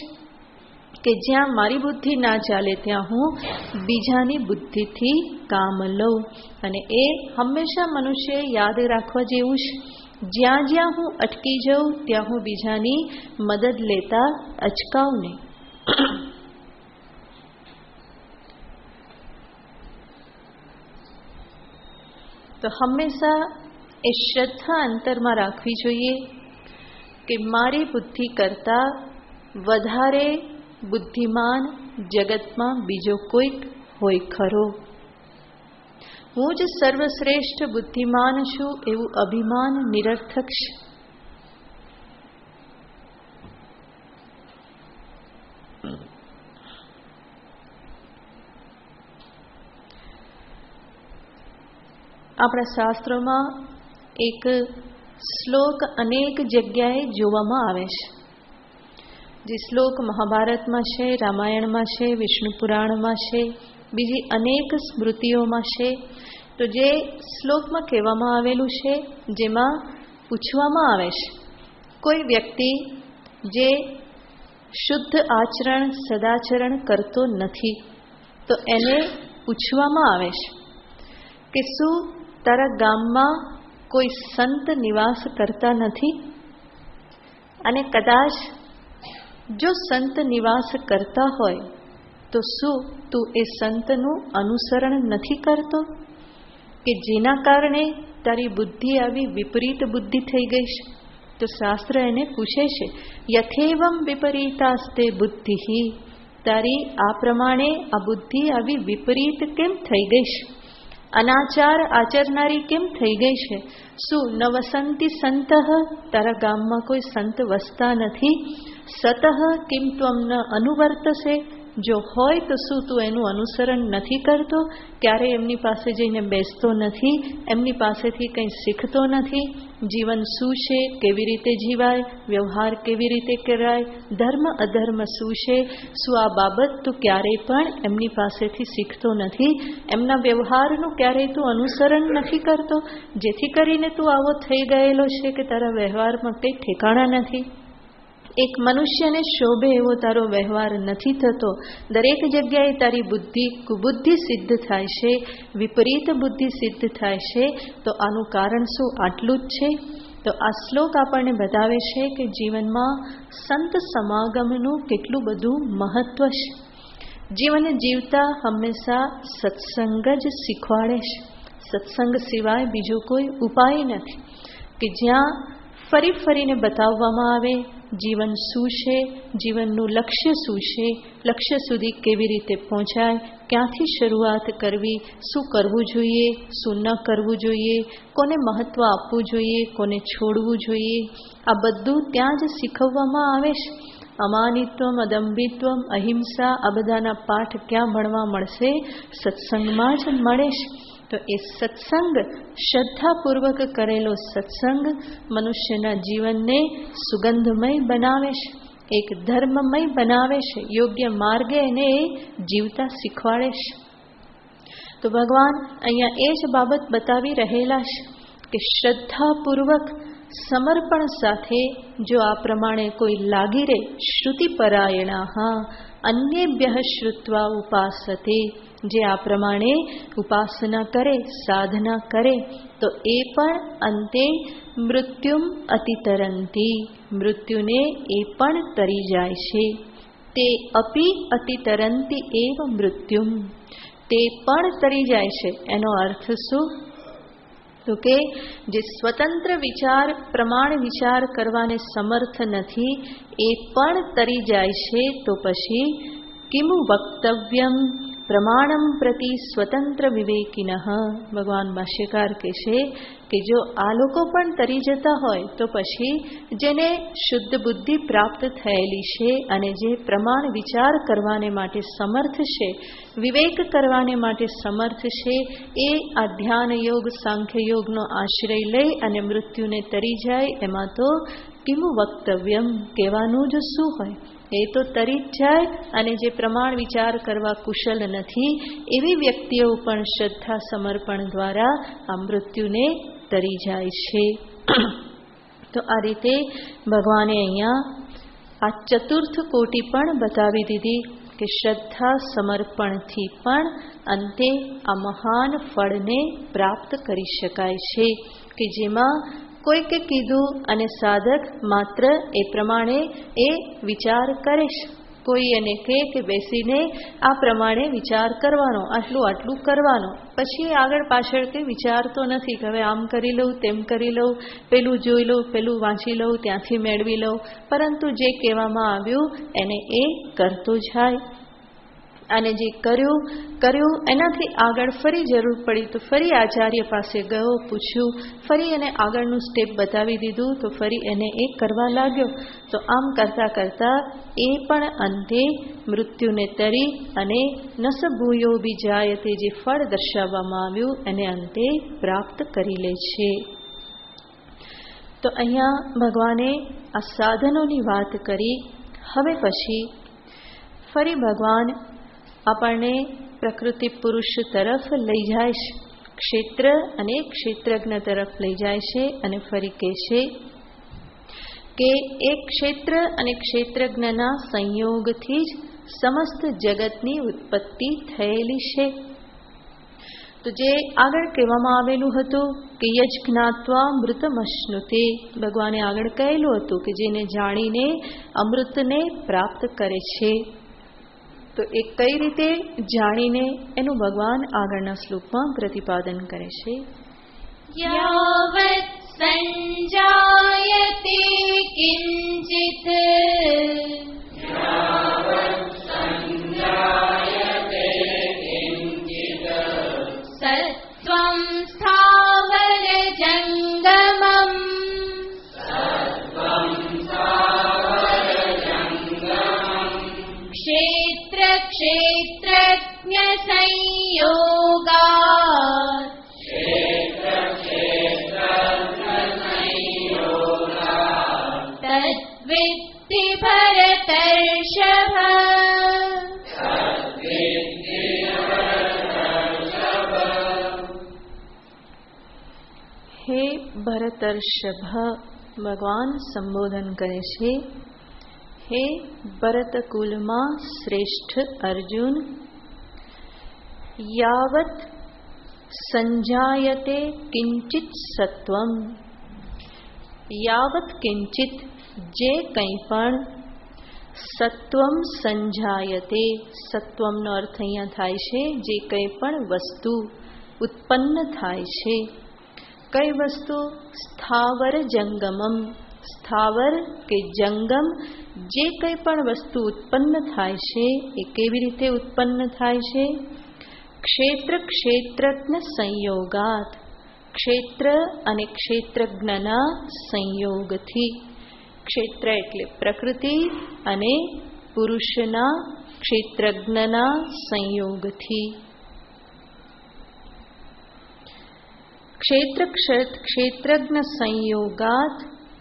B: કે જ્યાં મારી બુદ્ધિ ના ચાલે ત્યાં હું બીજાની બુદ્ધિથી કામ લઉં. અને એ હંમેશા મનુષ્ય યાદ રાખવા જેવું છે. જ્યાં જ્યાં હું અટકી જાઉં ત્યાં હું બીજાની મદદ લેતા અચકાઉં નહીં. તો હંમેશા એ શ્રદ્ધા અંતરમાં રાખવી જોઈએ કે મારી બુદ્ધિ કરતાં વધારે બુદ્ધિમાન જગતમાં બીજો કોઈક હોય ખરો. હું જ સર્વશ્રેષ્ઠ બુદ્ધિમાન છું એવું અભિમાન નિરર્થક છે. આપણા શાસ્ત્રોમાં એક શ્લોક અનેક જગ્યાએ જોવામાં આવે છે. જે શ્લોક મહાભારતમાં છે, રામાયણમાં છે, વિષ્ણુ પુરાણમાં છે, બીજી અનેક સ્મૃતિઓમાં છે. તો જે શ્લોકમાં કહેવામાં આવેલું છે, જેમાં પૂછવામાં આવે છે, કોઈ વ્યક્તિ જે શુદ્ધ આચરણ સદાચરણ કરતો નથી, તો એને પૂછવામાં આવે છે કે શું તારા ગામમાં કોઈ સંત નિવાસ કરતા નથી? અને કદાચ જો સંત નિવાસ કરતા હોય તો શું તું એ સંતનું અનુસરણ નથી કરતો? કે જેના કારણે તારી બુદ્ધિ આવી વિપરીત બુદ્ધિ થઈ ગઈ છે. તો શાસ્ત્ર એને પૂછે છે, યથેવમ વિપરીતાસ્તે બુદ્ધિ, તારી આ પ્રમાણે આ બુદ્ધિ આવી વિપરીત કેમ થઈ ગઈ છે? અનાચાર આચરનારી કેમ થઈ ગઈ છે? શું ન વસંતિ સંતઃ, તારા ગામમાં કોઈ સંત વસતા નથી? સતઃ કિમ ત્વમ ન અનુવર્તસે, જો હોય તો શું તું એનું અનુસરણ નથી કરતો? ક્યારે એમની પાસે જઈને બેસતો નથી, એમની પાસેથી કંઈ શીખતો નથી? જીવન શું છે, કેવી રીતે જીવાય, વ્યવહાર કેવી રીતે કરાય, ધર્મ અધર્મ શું છે, શું આ બાબત તું ક્યારેય પણ એમની પાસેથી શીખતો નથી? એમના વ્યવહારનું ક્યારેય તું અનુસરણ નથી કરતો, જેથી કરીને તું આવો થઈ ગયેલો છે કે તારા વ્યવહારમાં કંઈ ઠેકાણા નથી? એક મનુષ્યને શોભે એવો તારો વ્યવહાર નથી થતો. દરેક જગ્યાએ તારી બુદ્ધિ કુબુદ્ધિ સિદ્ધ થાય છે, વિપરીત બુદ્ધિ સિદ્ધ થાય છે. તો આનું કારણ શું? આટલું જ છે. તો આ શ્લોક આપણને બતાવે છે કે જીવનમાં સંત સમાગમનું કેટલું બધું મહત્વ છે. જીવન જીવતા હંમેશા સત્સંગ જ શીખવાડે છે. સત્સંગ સિવાય બીજો કોઈ ઉપાય નથી કે જ્યાં ફરી ફરીને બતાવવામાં આવે જીવન શું છે, જીવનનું લક્ષ્ય શું છે, લક્ષ્ય સુધી કેવી રીતે પહોંચાય, ક્યાંથી શરૂઆત કરવી, શું કરવું જોઈએ, શું ન કરવું જોઈએ, કોને મહત્વ આપવું જોઈએ, કોને છોડવું જોઈએ, આ બધું ત્યાં જ શીખવવામાં આવે છે. અમાનિત્વમ, અદંભિત્વમ, અહિંસા, આ બધાના પાઠ ક્યાં ભણવા મળશે? સત્સંગમાં જ મળે છે. તો એ સત્સંગ, શ્રદ્ધાપૂર્વક કરેલો સત્સંગ મનુષ્યના જીવનને સુગંધમય બનાવે છે, એક ધર્મમય બનાવે છે, યોગ્ય માર્ગે એને જીવતા શીખવાડે છે. તો ભગવાન અહીંયા એ જ બાબત બતાવી રહેલા છે કે શ્રદ્ધાપૂર્વક સમર્પણ સાથે જો આ પ્રમાણે કોઈ લાગી રહે, શ્રુતિપરાયણા અન્યેભ્યઃ શ્રુત્વા ઉપાસતે, જે આ પ્રમાણે ઉપાસના કરે, સાધના કરે, તો એ પણ અંતે મૃત્યુમ અતિતરંતી, મૃત્યુને એ પણ તરી જાય છે. તે અપી અતિતરંતી એવ મૃત્યુમ, તે પણ તરી જાય છે. એનો અર્થ શું? તો કે જે સ્વતંત્ર વિચાર, પ્રમાણ વિચાર કરવાને સમર્થ નથી, એ પણ તરી જાય છે. તો પછી કિમુ વક્તવ્યમ, પ્રમાણમ પ્રતિ સ્વતંત્ર વિવેકિનઃ. ભગવાન ભાષ્યકાર કહેશે કે જો આ લોકો પણ તરી જતા હોય તો પછી જેને શુદ્ધ બુદ્ધિ પ્રાપ્ત થયેલી છે અને જે પ્રમાણ વિચાર કરવાને માટે સમર્થ છે, વિવેક કરવાને માટે સમર્થ છે, એ આ ધ્યાન યોગ સાંખ્ય યોગનો આશ્રય લઈ અને મૃત્યુને તરી જાય એમાં તો કિમુ વક્તવ્યમ, કહેવાનું જ શું હોય? એ તો તરી જ જાય. અને જે પ્રમાણ વિચાર કરવા કુશલ નથી એવી વ્યક્તિઓ પણ શ્રદ્ધા સમર્પણ દ્વારા આ મૃત્યુને તરી જાય છે. તો આ રીતે ભગવાને અહીંયા આ ચતુર્થ કોટી પણ બતાવી દીધી કે શ્રદ્ધા સમર્પણથી પણ અંતે આ મહાન ફળને પ્રાપ્ત કરી શકાય છે, કે જેમાં કોઈકે કીધું અને સાધક માત્ર એ પ્રમાણે એ વિચાર કરે છે. કોઈ એને કહે કે બેસીને આ પ્રમાણે વિચાર કરવાનો, આટલું આટલું કરવાનો, પછી આગળ પાછળ કે વિચારતો નથી કે હવે આમ કરી લઉં, તેમ કરી લઉં, પેલું જોઈ લઉં, પેલું વાંચી લઉં, ત્યાંથી મેળવી લઉં, પરંતુ જે કહેવામાં આવ્યું એને એ કરતો જાય. અને જે કર્યું એનાથી આગળ ફરી જરૂર પડી તો ફરી આચાર્ય પાસે ગયો, પૂછ્યું, ફરી એને આગળનું સ્ટેપ બતાવી દીધું તો ફરી એને એ કરવા લાગ્યો. તો આમ કરતાં કરતાં એ પણ અંતે મૃત્યુને તરી અને નસ ભૂયો બીજાયતે, જે ફળ દર્શાવવામાં આવ્યું એને અંતે પ્રાપ્ત કરી લે છે. તો અહીંયા ભગવાને આ સાધનોની વાત કરી. હવે પછી ફરી ભગવાન આપણને પ્રકૃતિ પુરુષ તરફ લઈ જાય છે, ક્ષેત્ર અને ક્ષેત્રજ્ઞ તરફ લઈ જાય છે અને ફરી કહે છે કે એક ક્ષેત્ર અને ક્ષેત્રજ્ઞના સંયોગથી જ સમસ્ત જગતની ઉત્પત્તિ થયેલી છે. તો જે આગળ કહેવામાં આવેલું હતું કે યજ જ્ઞાત્વા મૃતમશ્નુતે, ભગવાને આગળ કહેલું હતું કે જેને જાણીને અમૃતને પ્રાપ્ત કરે છે. તો એ કઈ રીતે જાણીને એનું ભગવાન આગળના શ્લોકમાં પ્રતિપાદન કરે છે.
A: યાવત સંજાયતે કિંચિત સત્વં સ્થાવર જંગમમ ક્ષેત્રજ્ઞ સંયોગાત તદ્વિદ્ધિ ભરતર્ષભ. હે ભરતર્ષભ, ભગવાન સંબોધન કરે છે. હે ભરતકુલમાં શ્રેષ્ઠ અર્જુન, યાવત સંજાયતે કિંચિત સત્વમ, યાવત કિંચિત જે કંઈ પણ, સત્વમ સંજાયતે, સત્વમનો અર્થ અહીંયા થાય છે જે કંઈ પણ વસ્તુ ઉત્પન્ન થાય છે. કઈ વસ્તુ? સ્થાવર જંગમમ, સ્થાવર કે જંગમ જે કંઈ પણ વસ્તુ ઉત્પન્ન થાય છે એ કેવી રીતે ઉત્પન્ન થાય છે? ક્ષેત્ર ક્ષેત્રજ્ઞ સંયોગાત, ક્ષેત્ર અને ક્ષેત્રજ્ઞના સંયોગથી. ક્ષેત્ર એટલે પ્રકૃતિ અને પુરુષના ક્ષેત્રજ્ઞના સંયોગથી. ક્ષેત્ર ક્ષેત્રજ્ઞ સંયોગાત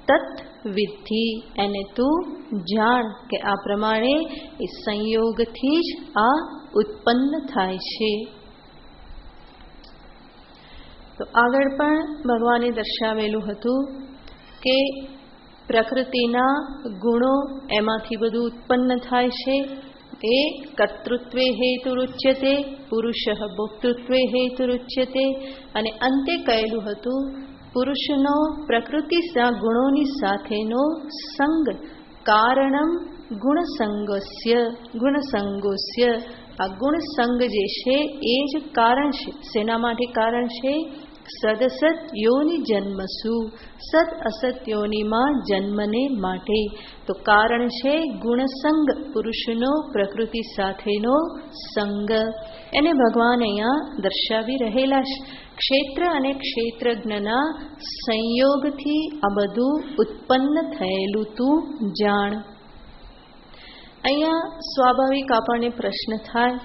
A: તત વિધિ, એને તું જાણ કે આ પ્રમાણે એ સંયોગથી જ આ ઉત્પન્ન થાય છે. તો આગળ પણ ભગવાને દર્શાવેલું હતું કે પ્રકૃતિના ગુણો એમાંથી બધું ઉત્પન્ન થાય છે. એ કર્તૃત્વે હેતુરુચ્યતે, પુરુષ ભોક્તૃત્વે હેતુરુચ્યતે. અને અંતે કહેલું હતું પુરુષનો પ્રકૃતિના ગુણોની સાથેનો સંગ કારણમ ગુણસંગોસ્ય. આ ગુણસંગ જે છે એ જ કારણ છે. શેના માટે કારણ છે? સદસત યોનિ જન્મસુ, સત અસત યોનિમાં જન્મને માટે. તો કારણ છે ગુણસંગ, પુરુષનો પ્રકૃતિ સાથેનો સંગ. એને ભગવાન અહીંયા દર્શાવી રહેલા છે. ક્ષેત્ર અને ક્ષેત્રજ્ઞના સંયોગથી આ બધું ઉત્પન્ન થયેલું તું જાણ. અહીંયા સ્વાભાવિક આપણને પ્રશ્ન થાય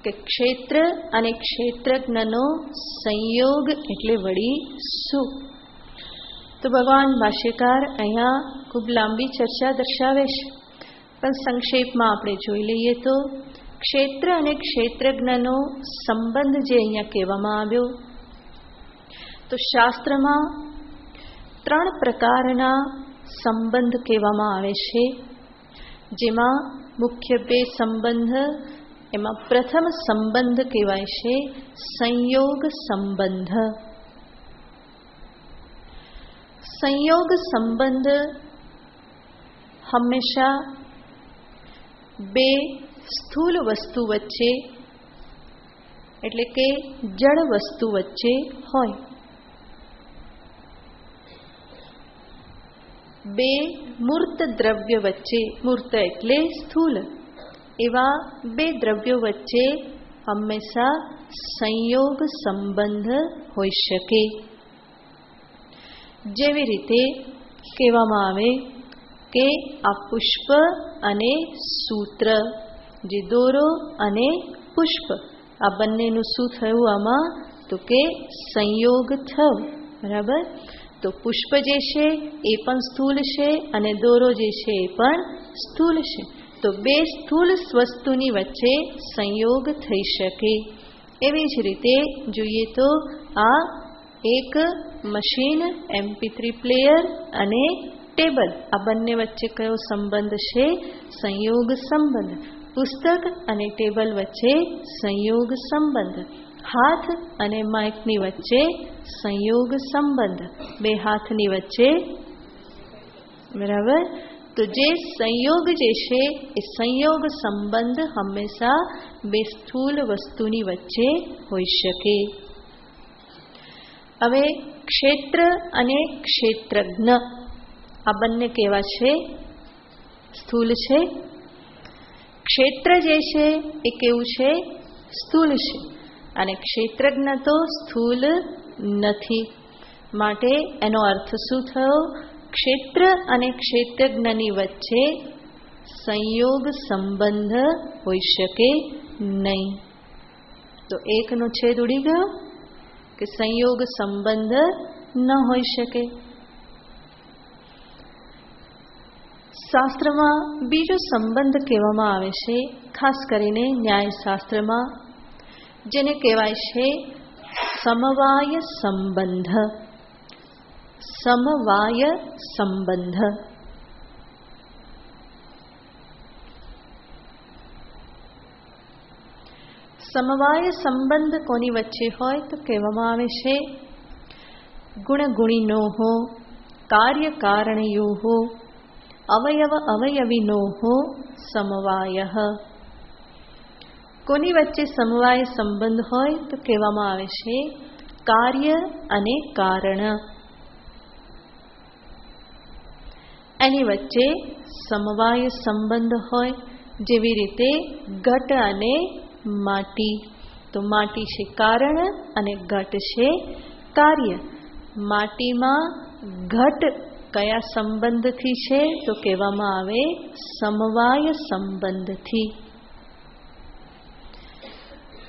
A: કે ક્ષેત્ર અને ક્ષેત્રજ્ઞનો સંયોગ એટલે વળી શું? તો ભગવાન ભાષ્યકાર અહીંયા ખૂબ લાંબી ચર્ચા દર્શાવે છે, પણ સંક્ષેપમાં આપણે જોઈ લઈએ તો ક્ષેત્ર અને ક્ષેત્રજ્ઞનો સંબંધ જે અહીંયા કહેવામાં આવ્યો, તો શાસ્ત્રમાં 3 પ્રકારના સંબંધ કહેવામાં આવે છે, જેમાં મુખ્ય 2 સંબંધ. એમાં પ્રથમ સંબંધ કહેવાય છે સંયોગ સંબંધ. સંયોગ સંબંધ હંમેશા 2 સ્થૂલ વસ્તુ વચ્ચે એટલે કે જળ વસ્તુ વચ્ચે હોય. 2 મૂર્ત દ્રવ્ય વચ્ચે, મૂર્ત એટલે સ્થૂલ, એવા 2 દ્રવ્યો વચ્ચે હંમેશા સંયોગ સંબંધ હોઈ શકે. જેવી રીતે કહેવામાં આવે કે આ પુષ્પ અને સૂત્ર, જે દોરો અને પુષ્પ, આ બંનેનું શું થયું આમાં? તો કે સંયોગ થયો. બરાબર? તો પુષ્પ જે છે એ પણ સ્થૂલ છે અને દોરો જે છે એ પણ સ્થૂલ છે. તો 2 સ્થૂલ વસ્તુની વચ્ચે સંયોગ થઈ શકે. એવી જ રીતે જોઈએ તો આ એક મશીન, MP3 પ્લેયર અને ટેબલ, આ બંને વચ્ચે કયો સંબંધ છે? સંયોગ સંબંધ. પુસ્તક અને ટેબલ વચ્ચે સંયોગ સંબંધ. હાથ અને માઇકની વચ્ચે સંયોગ સંબંધ, 2 હાથની વચ્ચે. બરાબર? તો જે સંયોગ જે છે એ સંયોગ સંબંધ હંમેશા 2 સ્થૂલ વસ્તુની વચ્ચે હોઈ શકે. હવે ક્ષેત્ર અને ક્ષેત્રજ્ઞ આ બંને કેવા છે? સ્થૂલ છે. ક્ષેત્ર જે છે એ કેવું છે? સ્થૂલ છે. અને ક્ષેત્રજ્ઞ તો સ્થૂલ નથી. માટે એનો અર્થ શું થયો? ક્ષેત્ર અને ક્ષેત્રજ્ઞની વચ્ચે સંયોગ સંબંધ હોઈ શકે નહીં. તો એકનો છેદ ઉડી ગયો કે સંયોગ સંબંધ ન હોઈ શકે. શાસ્ત્રમાં બીજો સંબંધ કહેવામાં આવે છે, ખાસ કરીને ન્યાયશાસ્ત્રમાં, જેને કહેવાય છે સમવાય સંબંધ. સમવાય સંબંધ. સમવાય સંબંધ કોની વચ્ચે હોય તો કહેવામાં આવે છે ગુણગુણિનોઃ, કાર્યકારણયોઃ, અવયવ અવયવિનોઃ સમવાયઃ. કોની વચ્ચે સમવાય સંબંધ હોય તો કહેવામાં આવે છે કાર્ય અને કારણ. એની વચ્ચે સમવાય સંબંધ હોય. જેવી રીતે ઘટ અને માટી. તો માટી છે કારણ અને ઘટ છે કાર્ય. માટીમાં ઘટ કયા સંબંધથી છે તો કહેવામાં આવે સમવાય સંબંધથી.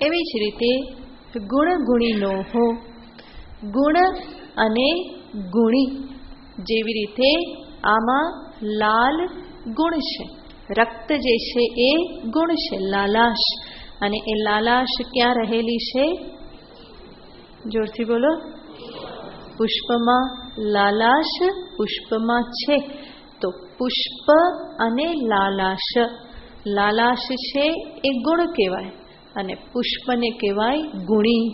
A: એવી જ રીતે ગુણ ગુણીનોઃ, ગુણ અને ગુણી. જેવી રીતે આમાં લાલ ગુણ છે, રક્ત જે છે એ ગુણ છે, લાલાશ. અને એ લાલાશ ક્યાં રહેલી છે? જોરથી બોલો. પુષ્પમાં. લાલાશ પુષ્પમાં છે. તો પુષ્પ અને લાલાશ. લાલાશ છે એ ગુણ કહેવાય અને પુષ્પને કહેવાય ગુણી.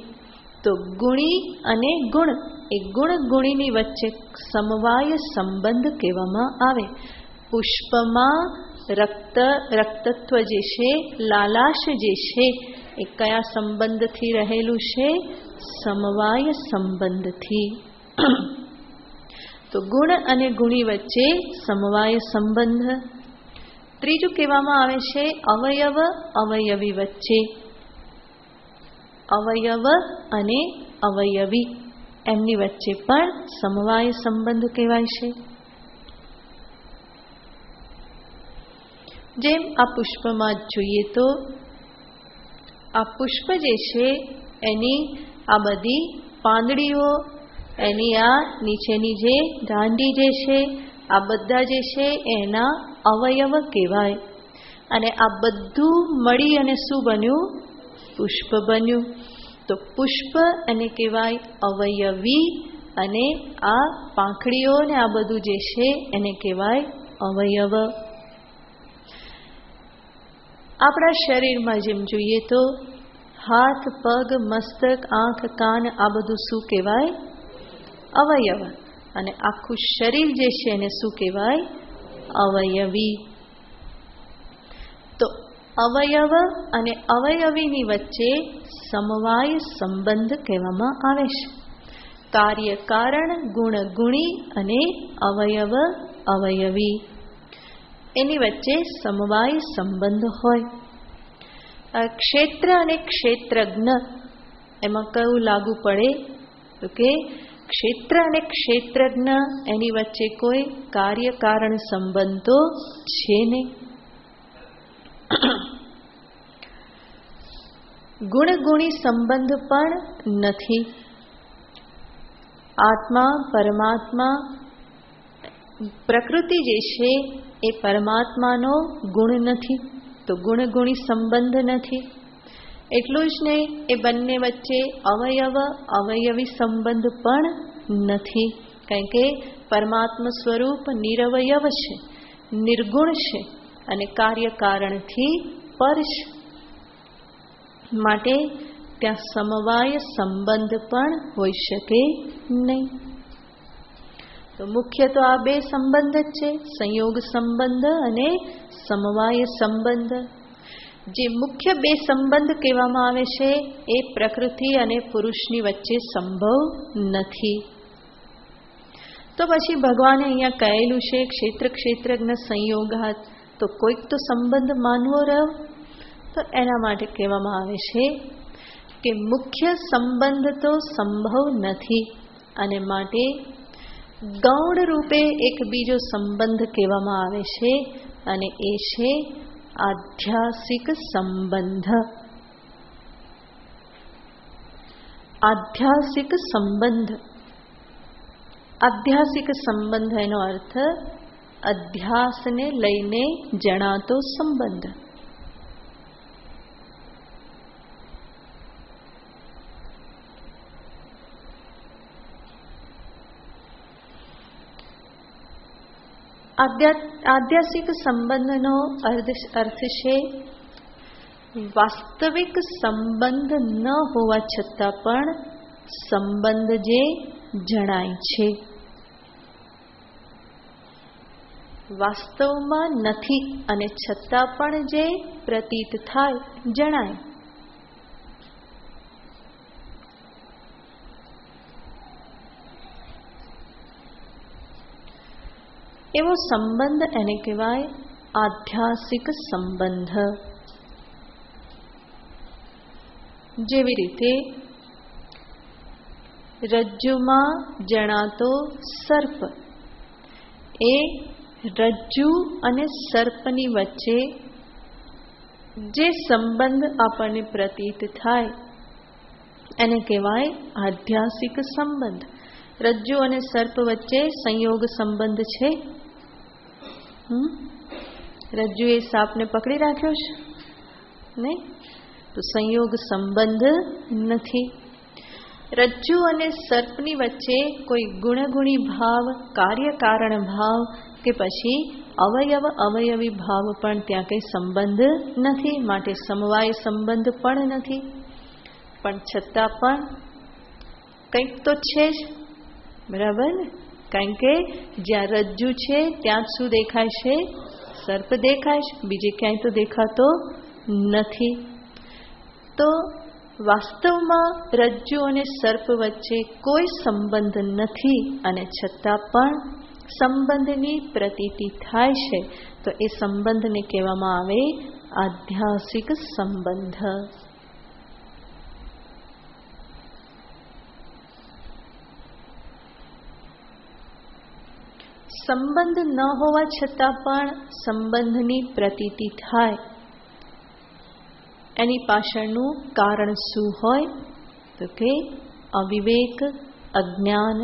A: તો ગુણી અને ગુણ, એ ગુણ ગુણીની વચ્ચે સમવાય સંબંધ કહેવામાં આવે. પુષ્પમાં રક્તત્વ જે છે, લાલાશ જે છે,
B: એ કયા સંબંધથી રહેલું છે? સમવાય સંબંધથી. તો ગુણ અને ગુણી વચ્ચે સમવાય સંબંધ. ત્રીજું કહેવામાં આવે છે અવયવ અવયવી વચ્ચે. અવયવ અને અવયવી એમની વચ્ચે પણ સમવાય સંબંધ કહેવાય છે. જેમ આ પુષ્પમાં જ જોઈએ તો આ પુષ્પ જે છે એની આ બધી પાંદડીઓ, એની આ નીચેની જે દાંડી જે છે, આ બધા જે છે એના અવયવ કહેવાય. અને આ બધું મળી અને શું બન્યું? પુષ્પ બન્યું. તો પુષ્પ એને કહેવાય અવયવી, અને આ પાંખડીઓ ને આ બધું જે છે એને કહેવાય અવયવ. આપણા શરીરમાં જેમ જોઈએ તો હાથ, પગ, મસ્તક, આંખ, કાન આ બધું શું કહેવાય? અવયવ. અને આખું શરીર જે છે એને શું કહેવાય? અવયવી. તો અવયવ અને અવયવીની વચ્ચે સમવાય સંબંધ કહેવામાં આવે છે. કાર્ય કારણ, ગુણ ગુણી અને અવયવ અવયવી એની વચ્ચે સમવાય સંબંધ હોય. ક્ષેત્ર અને ક્ષેત્રજ્ઞ એમાં કયું લાગુ પડે? તો કે ક્ષેત્ર અને ક્ષેત્રજ્ઞ એની વચ્ચે કોઈ કાર્ય કારણ સંબંધ તો છે નહીં. ગુણ ગુણી સંબંધ પણ નથી. આત્મા પરમાત્મા, પ્રકૃતિ જે છે એ પરમાત્માનો ગુણ નથી, તો ગુણ ગુણી સંબંધ નથી. એટલું જ નહીં, એ બંને વચ્ચે અવયવ અવયવી સંબંધ પણ નથી. કારણ કે પરમાત્મા સ્વરૂપ નિરવયવ છે, નિર્ગુણ છે અને કાર્ય કારણથી પર છે. માટે ત્યાં સમવાય સંબંધ પણ હોઈ શકે નહીં. તો મુખ્ય તો આ બે સંબંધ જ છે, સંયોગ સંબંધ અને સમવાય સંબંધ. જે મુખ્ય બે સંબંધ કહેવામાં આવે છે એ પ્રકૃતિ અને પુરુષની વચ્ચે સંભવ નથી. તો પછી ભગવાને અહીંયા કહેલું છે ક્ષેત્ર ક્ષેત્રજ્ઞ સંયોગાત, તો કોઈક તો સંબંધ માનવો રહ્યો. તો એના માટે કહેવામાં આવે છે કે મુખ્ય સંબંધ તો સંભવ નથી, અને માટે ગૌણ રૂપે એક બીજો સંબંધ કહેવામાં આવે છે, અને એ છે આધ્યાસિક સંબંધ. આધ્યાસિક સંબંધ. આધ્યાસિક સંબંધ એનો અર્થ અધ્યાસને લઈને જણાતો સંબંધ. આધ્યાસિક સંબંધનો અર્થ છે વાસ્તવિક સંબંધ ન હોવા છતાં પણ સંબંધ જે જણાય છે. વાસ્તવમાં નથી અને છતાં પણ જે પ્રતીત થાય, જણાય. એવો સંબંધ એને કહેવાય આધ્યાસિક સંબંધ. જેવી રીતે રજ્જુમાં જણાતો સર્પ, એ રજ્જુ અને સર્પની વચ્ચે જે સંબંધ આપણને પ્રતીત થાય એને કહેવાય આધ્યાસિક સંબંધ. રજ્જુ અને સર્પ વચ્ચે સંયોગ સંબંધ છે? રજ્જુએ સાપને પકડી રાખ્યો છે? નહીં. તો સંયોગ સંબંધ નથી. રજ્જુ અને સર્પની વચ્ચે કોઈ ગુણગુણી ભાવ, કાર્યકારણ ભાવ કે પછી અવયવ અવયવી ભાવ પણ ત્યાં કંઈ સંબંધ નથી. માટે સમવાય સંબંધ પણ નથી. પણ છતાં પણ કંઈક તો છે જ, બરાબર ને? કારણ કે જ્યાં રજ્જુ છે ત્યાં જ શું દેખાય છે? સર્પ દેખાય છે, બીજે ક્યાંય તો દેખાતો નથી. તો વાસ્તવમાં રજ્જુ અને સર્પ વચ્ચે કોઈ સંબંધ નથી અને છતાં પણ સંબંધની પ્રતીતિ થાય છે, તો એ સંબંધને કહેવામાં આવે આધ્યાસિક સંબંધ. સંબંધ ન હોવા છતાં પણ સંબંધની પ્રતીતિ થાય, એની પાછળનું કારણ શું હોય? તો કે અવિવેક, અજ્ઞાન.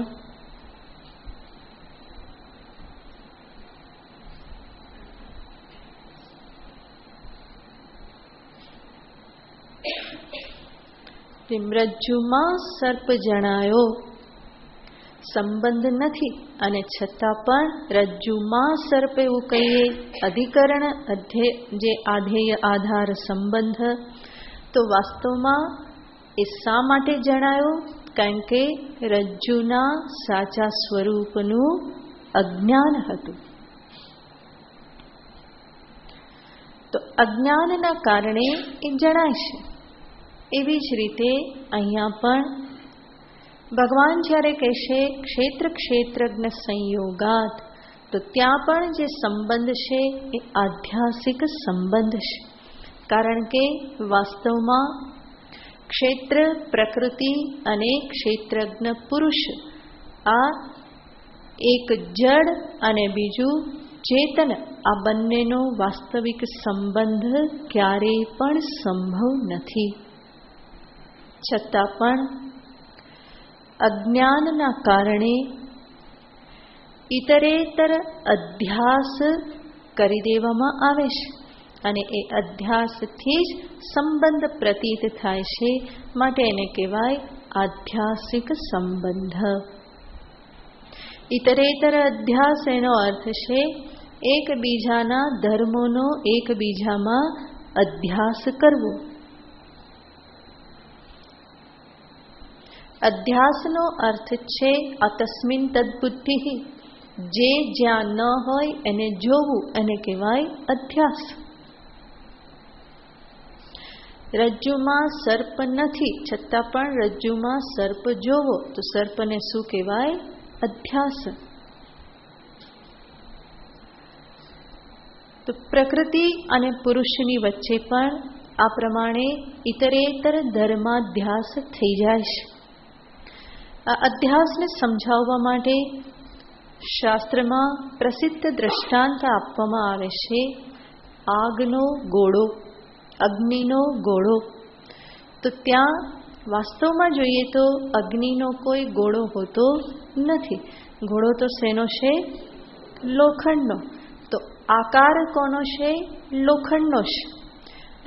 B: રજ્જુમાં સર્પ જણાયો, સંબંધ નથી અને છતાં પણ રજ્જુમાં સર્પ એવું કહીએ, અધિકરણ જે આધેય આધાર સંબંધ. તો વાસ્તવમાં એ શા માટે જણાયો? કારણ કે રજ્જુના સાચા સ્વરૂપનું અજ્ઞાન હતું. તો અજ્ઞાનના કારણે એ જણાય છે. એવી જ રીતે અહીંયા પણ ભગવાન જ્યારે કહેશે ક્ષેત્ર ક્ષેત્રજ્ઞ સંયોગાત, તો ત્યાં પણ જે સંબંધ છે એ આધ્યાસિક સંબંધ છે. કારણ કે વાસ્તવમાં ક્ષેત્ર પ્રકૃતિ અને ક્ષેત્રજ્ઞ પુરુષ, આ એક જડ અને બીજું ચેતન, આ બંનેનો વાસ્તવિક સંબંધ ક્યારેય પણ સંભવ નથી. છતાં પણ અજ્ઞાનના કારણે ઇતરેતર અધ્યાસ કરી દેવામાં આવે છે અને એ અધ્યાસથી જ સંબંધ પ્રતીત થાય છે, માટે એને કહેવાય આધ્યાસિક સંબંધ. ઇતરેતર અધ્યાસ એનો અર્થ છે એકબીજાના ધર્મોનો એકબીજામાં અધ્યાસ કરવો. અધ્યાસનો અર્થ છે અતસ્મિન તદ્બુદ્ધિ, જે જ્યાં ન હોય એને જોવું, એને કહેવાય અધ્યાસ. રજ્જુમાં સર્પ નથી છતાં પણ રજ્જુમાં સર્પ જોવો, તો સર્પને શું કહેવાય? અધ્યાસ. તો પ્રકૃતિ અને પુરુષની વચ્ચે પણ આ પ્રમાણે ઇતરેતર ધર્માધ્યાસ થઈ જાય છે. આ અધ્યાસને સમજાવવા માટે શાસ્ત્રમાં પ્રસિદ્ધ દ્રષ્ટાંત આપવામાં આવે છે આગનો ગોળો, અગ્નિનો ગોળો. તો ત્યાં વાસ્તવમાં જોઈએ તો અગ્નિનો કોઈ ગોળો હોતો નથી. ગોળો તો શેનો છે? લોખંડનો. તો આકાર કોનો છે? લોખંડનો છે.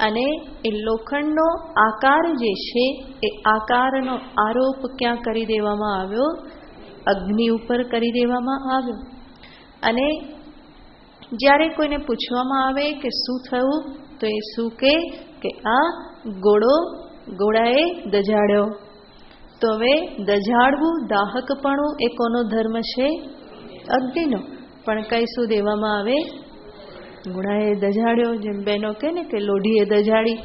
B: અને એ લોખંડનો આકાર જે છે એ આકારનો આરોપ ક્યાં કરી દેવામાં આવ્યો? અગ્નિ ઉપર કરી દેવામાં આવ્યો. અને જ્યારે કોઈને પૂછવામાં આવે કે શું થયું, તો એ શું કે આ ગોળાએ દજાડ્યો. તો હવે દજાડવું, દાહકપણું એ કોનો ધર્મ છે? અગ્નિનો. પણ કઈ શું દેવામાં આવે? ગોળાએ દજાડ્યો. જેમ બહેનો કહે ને કે લોઢીએ દજાડી,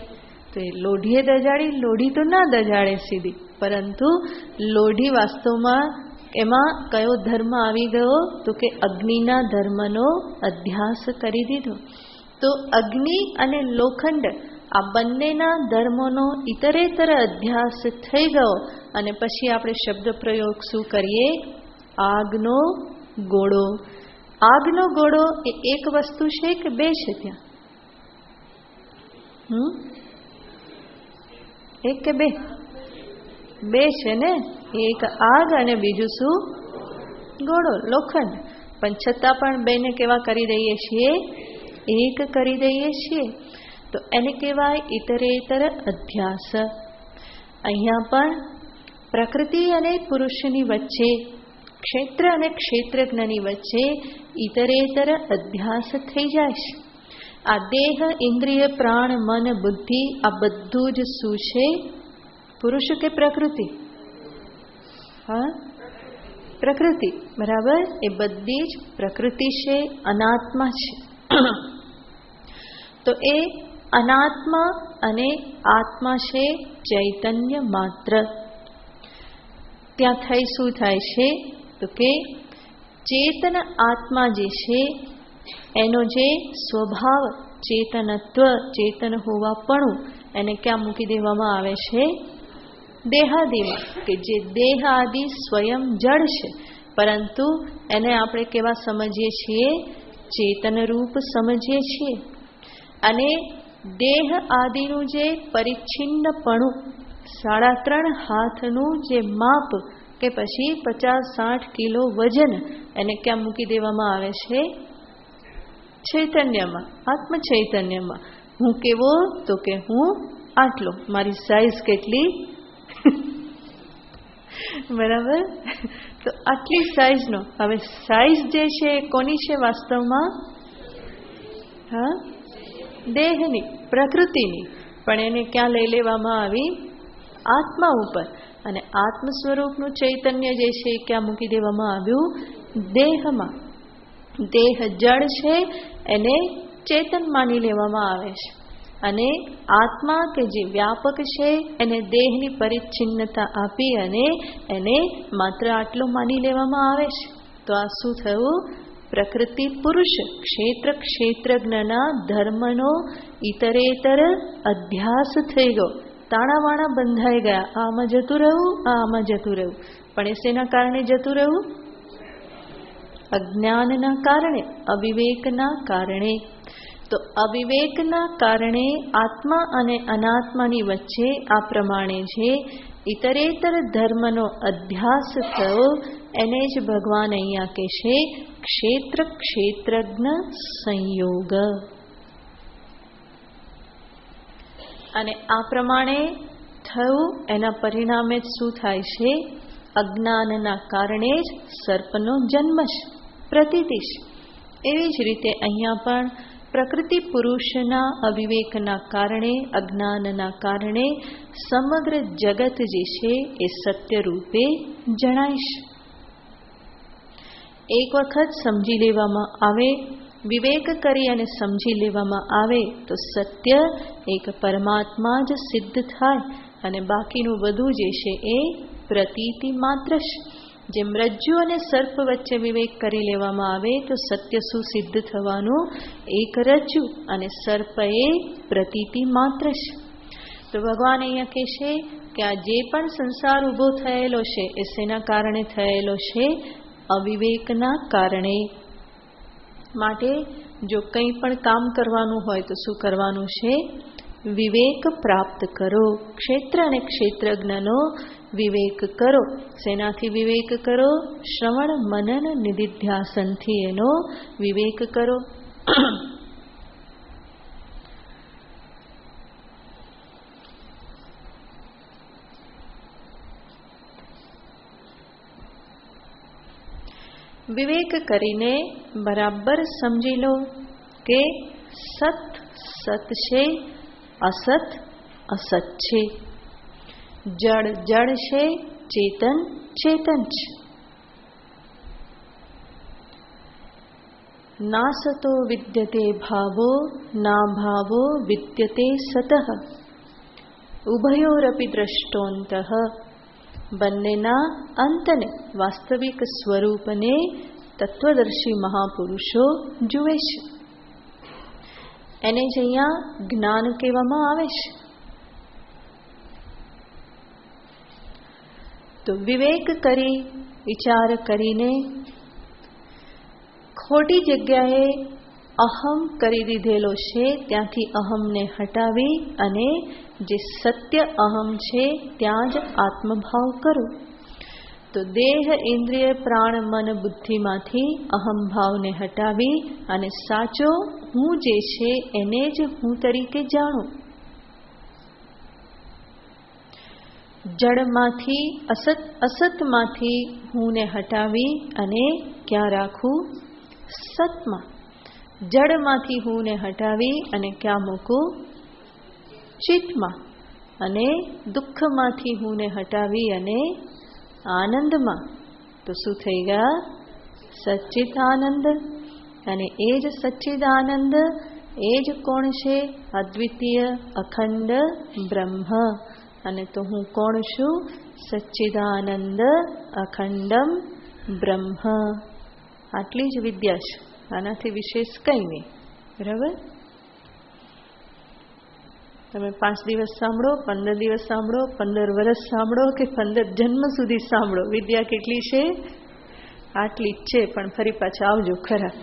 B: તો એ લોઢીએ દજાડી, લોઢી તો ના દજાડે સીધી, પરંતુ લોઢી વાસ્તવમાં એમાં કયો ધર્મ આવી ગયો? તો કે અગ્નિના ધર્મનો અધ્યાસ કરી દીધો. તો અગ્નિ અને લોખંડ આ બંનેના ધર્મોનો ઇતરેતર અધ્યાસ થઈ ગયો અને પછી આપણે શબ્દ પ્રયોગ શું કરીએ? આગનો ગોળો. આગનો ગોળો એ એક વસ્તુ છે કે બે છે? ત્યાં એક કે બે? બે છે ને. એક આગ અને બીજું શું? ગોળો, લોખંડ. પણ છતાં પણ બેને કેવા કરી દઈએ છીએ? એક કરી દઈએ છીએ. તો એને કહેવાય ઇતરેતર અધ્યાસ. અહીંયા પણ પ્રકૃતિ અને પુરુષની વચ્ચે, ક્ષેત્ર અને ક્ષેત્રજ્ઞની વચ્ચે ઇતરેતર અધ્યાસ થઈ જાય છે. આ દેહ, ઇન્દ્રિય, પ્રાણ, મન, બુદ્ધિ આ બધું જ શું છે? પુરુષ કે પ્રકૃતિ? હા, પ્રકૃતિ. બરાબર. એ બધી જ પ્રકૃતિ છે, અનાત્મા છે. તો એ અનાત્મા અને આત્મા છે ચૈતન્ય માત્ર. ત્યાં થઈ શું થાય છે તો કે ચેતન આત્મા જે છે એનો જે સ્વભાવ ચેતનત્વ, ચેતન હોવાપણું, એને ક્યાં મૂકી દેવામાં આવે છે? દેહાદિમાં. કે જે દેહ આદિ સ્વયં જડ છે, પરંતુ એને આપણે કેવા સમજીએ છીએ? ચેતન રૂપ સમજીએ છીએ. અને દેહ આદિનું જે પરિચ્છિન્નપણું, 3.5 હાથનું જે માપ કે પછી 50-60 કિલો વજન, એને ક્યાં મૂકી દેવામાં આવે છે? ચૈતન્યમાં, આત્મ ચૈતન્યમાં. હું કેવો તો કે હું આટલો, મારી સાઈઝ કેટલી? બરાબર. તો આટલી સાઈઝનો. હવે સાઈઝ જે છે એ કોની છે વાસ્તવમાં? હા, દેહની, પ્રકૃતિની. પણ એને ક્યાં લઈ લેવામાં આવી? આત્મા ઉપર. અને આત્મ સ્વરૂપનું ચૈતન્ય જે છે એ ક્યાં મૂકી દેવામાં આવ્યું? દેહમાં. દેહ જડ છે એને ચેતન માની લેવામાં આવે છે, અને આત્મા કે જે વ્યાપક છે એને દેહની પરિચ્છિન્નતા આપી અને એને માત્ર આટલો માની લેવામાં આવે છે. તો આ શું થયું? પ્રકૃતિ પુરુષ ક્ષેત્ર ક્ષેત્રજ્ઞના ધર્મનો ઇતરેતર અધ્યાસ થઈ ગયો. તાણાવાણા બંધાઈ ગયા. આમાં જતું રહેવું, આમાં જતું રહેવું. પણ એ શેના કારણે જતું રહેવું? અજ્ઞાનના કારણે, અવિવેકના કારણે. તો અવિવેકના કારણે આત્મા અને અનાત્માની વચ્ચે આ પ્રમાણે જે ઇતરેતર ધર્મનો અધ્યાસ થયો, એને જ ભગવાન અહીંયા કહે છે ક્ષેત્ર ક્ષેત્રજ્ઞ સંયોગ. અને આ પ્રમાણે થયું એના પરિણામે જ શું થાય છે? અજ્ઞાનના કારણે જ સર્પનો જન્મ છે, પ્રતીતિ છે. એવી જ રીતે અહીંયા પણ પ્રકૃતિ પુરુષના અવિવેકના કારણે, અજ્ઞાનના કારણે સમગ્ર જગત જે છે એ સત્ય રૂપે જણાય છે. એક વખત સમજી લેવામાં આવે, વિવેક કરી અને સમજી લેવામાં આવે તો સત્ય એક પરમાત્મા જ સિદ્ધ થાય, અને બાકીનું બધું જે છે એ પ્રતીતિ માત્ર છે. જેમ રજ્જુ અને સર્પ વચ્ચે વિવેક કરી લેવામાં આવે તો સત્ય શું સિદ્ધ થવાનું? એક રજ્જુ અને સર્પ એ પ્રતીતિ માત્ર છે. તો ભગવાન અહીંયા કહે છે કે આ જે પણ સંસાર ઊભો થયેલો છે એ શેના કારણે થયેલો છે? અવિવેકના કારણે. માટે જો કંઈ પણ કામ કરવાનું હોય તો શું કરવાનું છે? વિવેક પ્રાપ્ત કરો. ક્ષેત્ર અને ક્ષેત્રજ્ઞનો વિવેક કરો. શેનાથી વિવેક કરો? શ્રવણ મનન નિધિધ્યાસનથી એનો વિવેક કરો. વિવેક કરીને બરાબર સમજી લો કે સત સત છે, અસત અસત છે, જડ જડ છે, ચેતન ચેતન છે. ના સતો વિદ્યતે ભાવો, ના ભાવો વિદ્યતે સતઃ, ઉભયોરપી દ્રષ્ટોંતઃ. બંનેના અંતને, વાસ્તવિક સ્વરૂપને તત્વદર્શી મહાપુરુષો જુએ છે. એને જ અહીંયા જ્ઞાન કહેવામાં આવે છે. તો વિવેક કરી, વિચાર કરીને ખોટી જગ્યાએ અહમ કરી દીધેલો છે, ત્યાંથી અહમને હટાવી અને જે સત્ય અહમ છે ત્યાં જ આત્મભાવ કરો. તો દેહ, ઇન્દ્રિય, પ્રાણ, મન, બુદ્ધિમાંથી અહમભાવને હટાવી અને સાચો હું જે છે એને જ હું તરીકે જાણો. જડમાંથી, અસતમાંથી હુંને હટાવી અને ક્યાં રાખું? સતમાં. જડમાંથી હુંને હટાવી અને ક્યાં મૂકું? ચિત્તમાં. અને દુઃખમાંથી હુંને હટાવી અને આનંદમાં. તો શું થઈ ગયા? સચ્ચિત આનંદ. અને એ જ સચ્ચિદ આનંદ એ જ કોણ છે? અદ્વિતીય અખંડ બ્રહ્મ. અને તો હું કોણ છું? સચ્ચિદાનંદ અખંડમ બ્રહ્મ. આટલી જ વિદ્યા છે, આનાથી વિશેષ કંઈ નહીં. બરાબર? તમે 5 દિવસ સાંભળો, 15 દિવસ સાંભળો, 15 વર્ષ સાંભળો કે 15 જન્મ સુધી સાંભળો, વિદ્યા કેટલી છે? આટલી જ છે. પણ ફરી પાછા આવજો ખરા.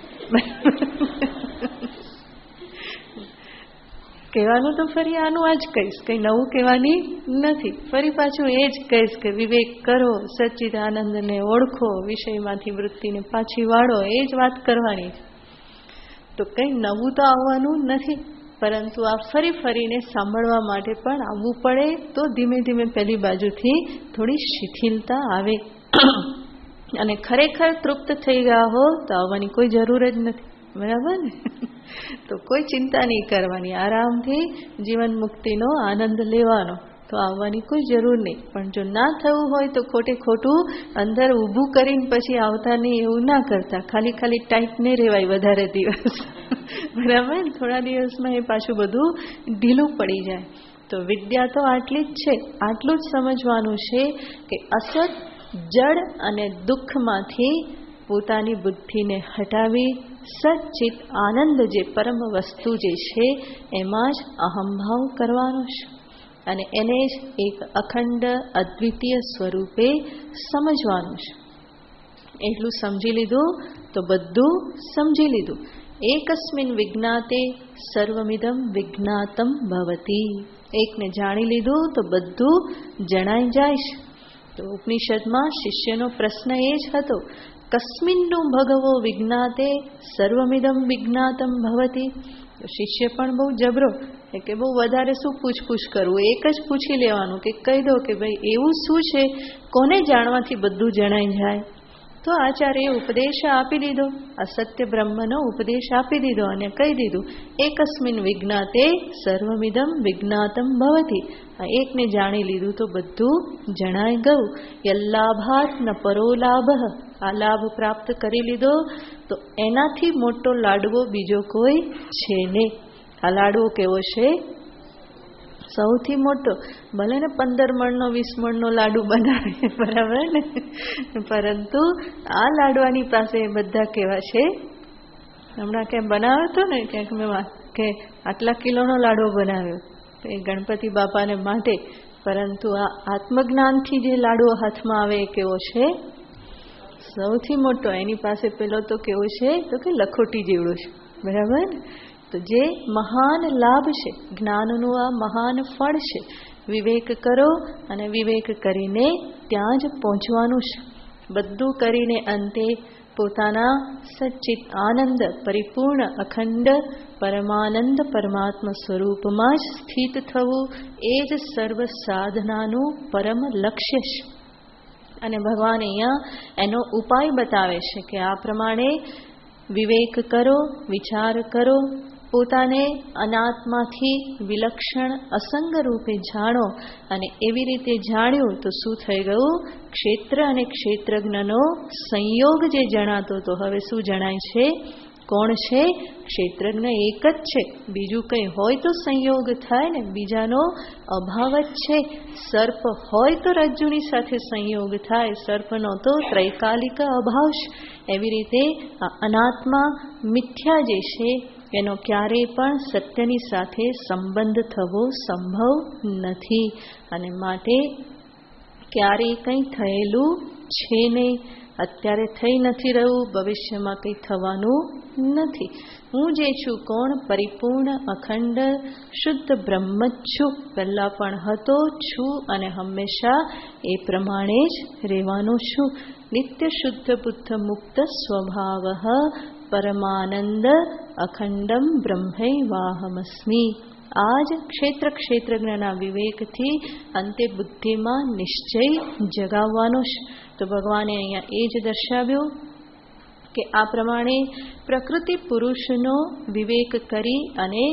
B: કહેવાનું તો ફરી આનું આ જ કહીશ, કંઈ નવું કહેવાની નથી. ફરી પાછું એ જ કહીશ કે વિવેક કરો, સચ્ચિદાનંદને ઓળખો, વિષયમાંથી વૃત્તિને પાછી વાળો, એ જ વાત કરવાની છે. તો કંઈ નવું તો આવવાનું નથી, પરંતુ આ ફરી ફરીને સાંભળવા માટે પણ આવવું પડે, તો ધીમે ધીમે પહેલી બાજુથી થોડી શિથિલતા આવે. અને ખરેખર તૃપ્ત થઈ ગયા હો તો આવવાની કોઈ જરૂર જ નથી. બરાબર ને? તો કોઈ ચિંતા નહીં કરવાની, આરામથી જીવન મુક્તિનો આનંદ લેવાનો, તો આવવાની કોઈ જરૂર નહીં. પણ જો ના થવું હોય તો ખોટે ખોટું અંદર ઊભું કરીને પછી આવતા નહીં એવું ના કરતા. ખાલી ખાલી ટાઈટ નહીં રહેવાય વધારે દિવસ. બરાબર? થોડા દિવસમાં એ પાછું બધું ઢીલું પડી જાય. તો વિદ્યા તો આટલી જ છે. આટલું જ સમજવાનું છે કે અસત, જડ અને દુઃખમાંથી પોતાની બુદ્ધિને હટાવી સચ્ચિત આનંદ જે પરમ વસ્તુ જે છે એમાં જ અહંભાવ કરવાનો છે. અને એને જ એક અખંડ અદ્વિતીય સ્વરૂપે સમજવાનું છે. એટલું સમજી લીધું તો બધું સમજી લીધું. એકસ્મિન વિજ્ઞાતે સર્વમિદમ વિજ્ઞાતમ ભવતી. એકને જાણી લીધું તો બધું જણાઈ જાય છે. તો ઉપનિષદમાં શિષ્યનો પ્રશ્ન એ જ હતો, કસ્મિન્નું ભગવો વિજ્ઞાતે સર્વમિદમ વિજ્ઞાતમ ભવતી. તો શિષ્ય પણ બહુ જબરો કે બહુ વધારે શું પૂછપૂછ કરવું, એક જ પૂછી લેવાનું કે કહી દો કે ભાઈ એવું શું છે કોને જાણવાથી બધું જણાઈ જાય. તો આચાર્યએ ઉપદેશ આપી દીધો, અસત્ય બ્રહ્મનો ઉપદેશ આપી દીધો અને કહી દીધું એકસ્મિન વિજ્ઞાતે સર્વમિદમ વિજ્ઞાતમ ભવતી. આ એકને જાણી લીધું તો બધું જણાઈ ગયું. યલ્લાભાત ન પરો લાભ. આ લાભ પ્રાપ્ત કરી લીધો તો એનાથી મોટો લાડવો બીજો કોઈ છે નહીં. આ લાડવો કેવો છે? સૌથી મોટો. ભલે ને 15 મણનો 20 મણનો લાડુ બનાવે, બરાબર ને, પરંતુ આ લાડવાની પાસે બધા કેવા છે? હમણાં ક્યાં બનાવ્યો હતો ને ક્યાંક મેં કે આટલા કિલોનો લાડવો બનાવ્યો એ ગણપતિ બાપાને માટે, પરંતુ આ આત્મજ્ઞાનથી જે લાડવો હાથમાં આવે એ કેવો છે? સૌથી મોટો. એની પાસે પેલો તો કેવો છે? તો કે લખોટી જેવડો છે. બરાબર? તો જે મહાન લાભ છે, જ્ઞાનનું આ મહાન ફળ છે. વિવેક કરો અને વિવેક કરીને ત્યાં જ પહોંચવાનું છે. બધું કરીને અંતે પોતાના સચ્ચિત આનંદ પરિપૂર્ણ અખંડ પરમાનંદ પરમાત્મા સ્વરૂપમાં જ સ્થિત થવું એ જ સર્વ સાધનાનું પરમ લક્ષ્ય છે. અને ભગવાન અહીંયા એનો ઉપાય બતાવે છે કે આ પ્રમાણે વિવેક કરો, વિચાર કરો, પોતાને અનાત્માથી વિલક્ષણ અસંગ રૂપે જાણો. અને એવી રીતે જાણ્યું તો શું થઈ ગયું? ક્ષેત્ર અને ક્ષેત્રજ્ઞનો સંયોગ જે જણાતો તો હવે શું જણાય છે? કોણ છે? ક્ષેત્રજ્ઞ એક જ છે. બીજું કંઈ હોય તો સંયોગ થાય ને, બીજાનો અભાવ જ છે. સર્પ હોય તો રજ્જુની સાથે સંયોગ થાય, સર્પનો તો ત્રૈકાલિક અભાવ છે. એવી રીતે આ અનાત્મા મિથ્યા જે છે એનો ક્યારેય પણ સત્યની સાથે સંબંધ થવો સંભવ નથી. અને માટે ક્યારેય કંઈ થયેલું છે નહીં, અત્યારે થઈ નથી રહ્યું, ભવિષ્યમાં કંઈ થવાનું નથી. હું જે છું કોણ? પરિપૂર્ણ અખંડ શુદ્ધ બ્રહ્મ જ છું. પહેલાં પણ હતો, છું અને હંમેશા એ પ્રમાણે જ રહેવાનું છું. નિત્ય શુદ્ધ બુદ્ધ મુક્ત સ્વભાવ પરમાનંદ અખંડમ બ્રહ્મૈવાહમસ્મિ. આ જ ક્ષેત્ર ક્ષેત્રજ્ઞના વિવેકથી અંતે બુદ્ધિમાં નિશ્ચય જગાવવાનો છે. તો ભગવાને અહીંયા એ જ દર્શાવ્યું કે આ પ્રમાણે પ્રકૃતિ પુરુષનો વિવેક કરી અને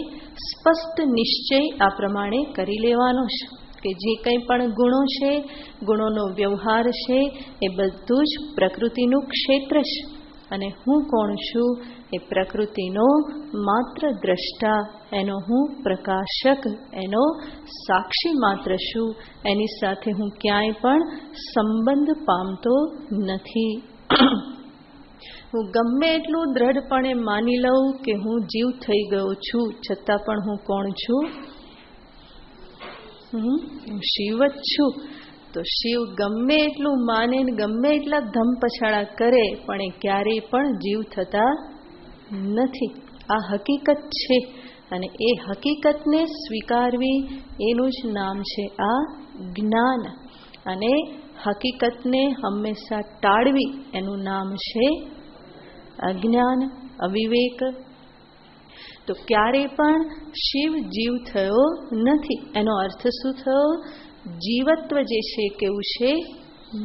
B: સ્પષ્ટ નિશ્ચય આ પ્રમાણે કરી લેવાનો છે કે જે કંઈ પણ ગુણો છે, ગુણોનો વ્યવહાર છે, એ બધું જ પ્રકૃતિનું ક્ષેત્ર છે. અને હું કોણ છું? એ પ્રકૃતિનો માત્ર દ્રષ્ટા, એનો હું પ્રકાશક, એનો સાક્ષી માત્ર છું. એની સાથે હું ક્યાંય પણ સંબંધ પામતો નથી. હું ગમે એટલું દ્રઢપણે માની લઉં કે હું જીવ થઈ ગયો છું, છતાં પણ હું કોણ છું? હું શિવ જ છું. તો શિવ ગમે એટલું માને, ગમે એટલા ધમપછાડા કરે, પણ એ ક્યારેય પણ જીવ થતા નથી. આ હકીકત છે, અને એ હકીકતને સ્વીકારવી એનું જ નામ છે આ જ્ઞાન. અને હકીકતને હંમેશા ટાળવી એનું નામ છે અજ્ઞાન, અવિવેક. તો ક્યારેય પણ શિવ જીવ થયો નથી. એનો અર્થ શું થયો? જીવત્વ જે છે કેવું છે?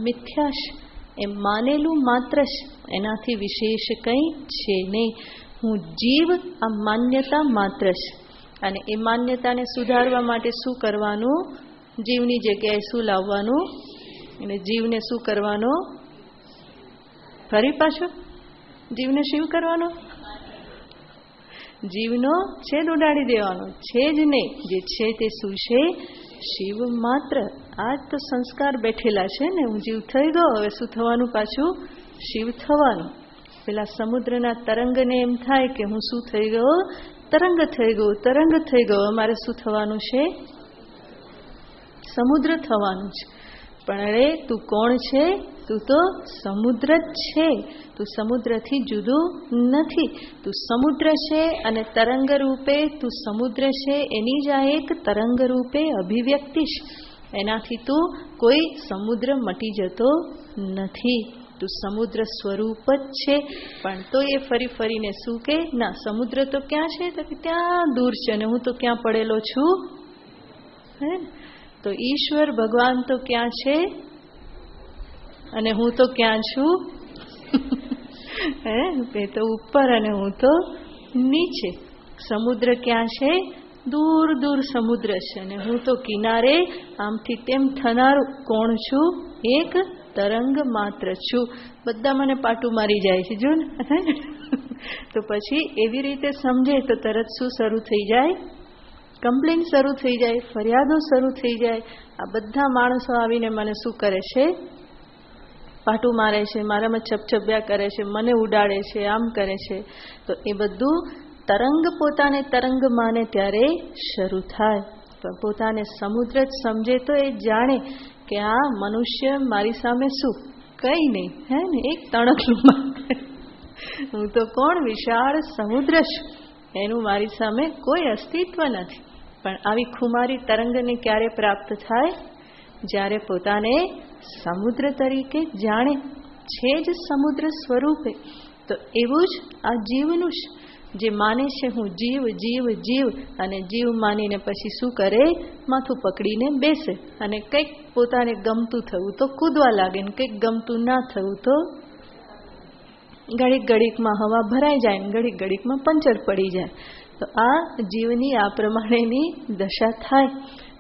B: મિથ્યા છે. એ માનેલું માત્ર છે, એનાથી વિશેષ કંઈ છે નહીં. હું જીવ, આ માન્યતા માત્ર છે. અને એ માન્યતાને સુધારવા માટે શું કરવાનું? જીવની જગ્યાએ શું લાવવાનું? અને જીવને શું કરવાનો? ફરી પાછો જીવને શિવ કરવાનો? જીવનો છેદ ઉડાડી દેવાનો છે જ નહીં. જે છે તે શું છે? શિવ માત્ર. આ તો સંસ્કાર બેઠેલા છે ને. હું જીવ થઈ ગયો, હવે શું થવાનું? પાછું શિવ થવાનું. પેલા સમુદ્રના તરંગને એમ થાય કે હું શું થઈ ગયો? તરંગ થઈ ગયો, તરંગ થઈ ગયો. અમારે શું થવાનું છે? સમુદ્ર થવાનું છે. પણ અરે તું કોણ છે? તું તો સમુદ્ર જ છે. તું સમુદ્રથી જુદું નથી. તું સમુદ્ર છે, અને તરંગ રૂપે તું સમુદ્ર છે. એની જ આ એક તરંગ રૂપે અભિવ્યક્તિ છે. એનાથી તું કોઈ સમુદ્ર મટી જતો નથી. તું સમુદ્ર સ્વરૂપ જ છે. પણ તો એ ફરી ફરીને શું કે, ના સમુદ્ર તો ક્યાં છે? તો કે ત્યાં દૂર છે, અને હું તો ક્યાં પડેલો છું? હે? તો ઈશ્વર ભગવાન તો ક્યાં છે, અને હું તો ક્યાં છું? હે, તે તો ઉપર અને હું તો નીચે. સમુદ્ર ક્યાં છે? દૂર દૂર સમુદ્ર છે, અને હું તો કિનારે આમથી તેમ થનારું કોણ છું? એક તરંગ માત્ર છું. બધા મને પાટું મારી જાય છે, જો ને. તો પછી એવી રીતે સમજે તો તરત શું શરૂ થઈ જાય? કમ્પ્લેન શરૂ થઈ જાય, ફરિયાદો શરૂ થઈ જાય. આ બધા માણસો આવીને મને શું કરે છે? પાટું મારે છે, મારામાં છપછપ્યા કરે છે, મને ઉડાડે છે, આમ કરે છે. તો એ બધું તરંગ પોતાને તરંગ માને ત્યારે શરૂ થાય. પણ પોતાને સમુદ્ર જ સમજે તો એ જાણે કે આ મનુષ્ય મારી સામે શું? કંઈ નહીં, હે ને, એક તણખલું. હું તો કોણ? વિશાળ સમુદ્ર છું. એનું મારી સામે કોઈ અસ્તિત્વ નથી. પણ આવી ખુમારી તરંગને ક્યારે પ્રાપ્ત થાય? જ્યારે પોતાને સમુદ્ર તરીકે જાણે છે જ સમુદ્ર સ્વરૂપે. તો એવું જ આ જીવનું છે, જે માને છે હું જીવ જીવ જીવ, અને જીવ માનીને પછી શું કરે? માથું પકડીને બેસે, અને કંઈક પોતાને ગમતું થયું તો કૂદવા લાગે, ને કંઈક ગમતું ના થયું તો ઘડીક ઘડીકમાં હવા ભરાઈ જાય, ને ઘડીક ઘડીકમાં પંચર પડી જાય. તો આ જીવની આ પ્રમાણેની દશા થાય.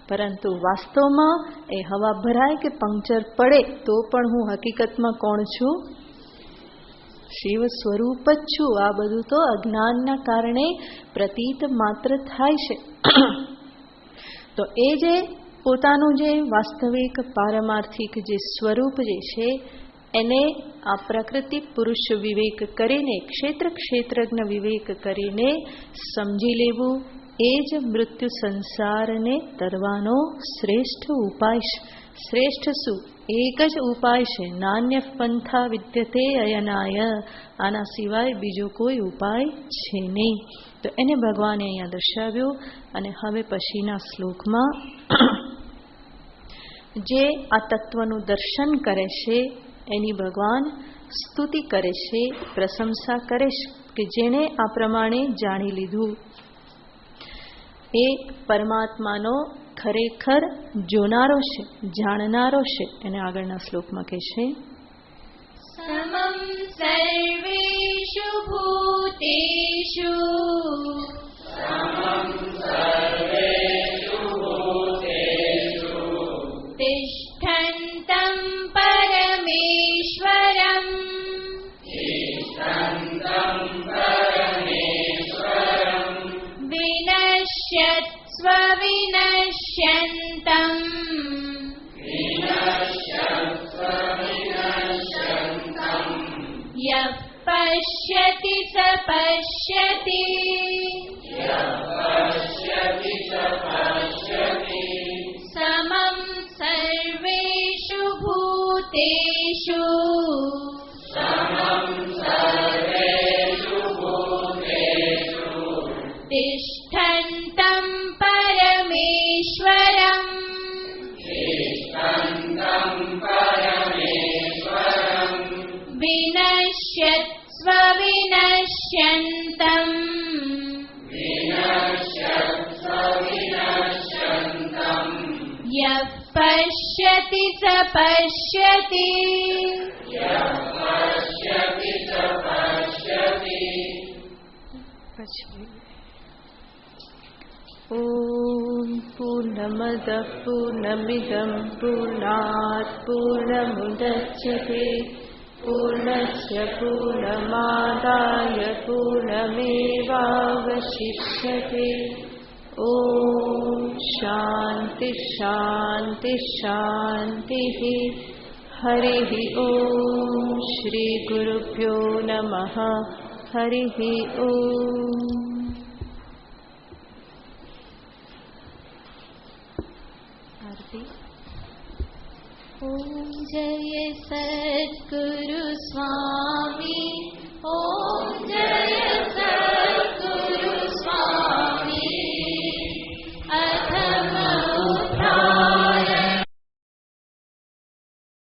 B: પરંતુ વાસ્તવમાં એ હવા ભરાય કે પંક્ચર પડે તો પણ હું હકીકતમાં કોણ છું? શિવ સ્વરૂપ જ છું. આ બધું તો અજ્ઞાનના કારણે પ્રતીત માત્ર થાય છે. તો એ જે પોતાનું જે વાસ્તવિક પારમાર્થિક જે સ્વરૂપ જે છે, એને આ પ્રકૃતિ પુરુષ વિવેક કરીને, ક્ષેત્ર ક્ષેત્રજ્ઞ વિવેક કરીને સમજી લેવું, એ જ મૃત્યુ સંસારને તરવાનો શ્રેષ્ઠ ઉપાય છે. શ્રેષ્ઠ શું? એક જ ઉપાય છે. નાન્ય પંથા વિદ્યતે અયનાય. આના સિવાય બીજો કોઈ ઉપાય છે નહીં. તો એને ભગવાને અહીંયા દર્શાવ્યું. અને હવે પછીના શ્લોકમાં જે આ તત્વનું દર્શન કરે છે એની ભગવાન સ્તુતિ કરે છે, પ્રશંસા કરે છે કે જેણે આ પ્રમાણે જાણી લીધું. એ પરમાત્માનો ખરેખર જોનારો છે, જાણનારો છે. એને આગળના શ્લોકમાં કહે છે,
C: સમમ સર્વેષુ ભૂતેષુ તિષ્ઠન્तं પરમેશ્વરં यः पश्यति स पश्यति समं सर्वेषु भूतेषु तिष्ठन्तं परमेश्वरम् विनश्यत्स्व विनश्यन्तम् यः पश्यति स पश्यति
B: ॐ पूर्णमदः पूर्णमिदं पूर्णात् पूर्णमुदच्यते पूर्णस्य पूर्णमादाय पूर्णमेवावशिष्यते ॐ शान्ति शान्ति शान्तिः हरिः ॐ श्रीगुरुभ्यो नमः हरिः ॐ
C: ॐ जय सद्गुरु स्वामी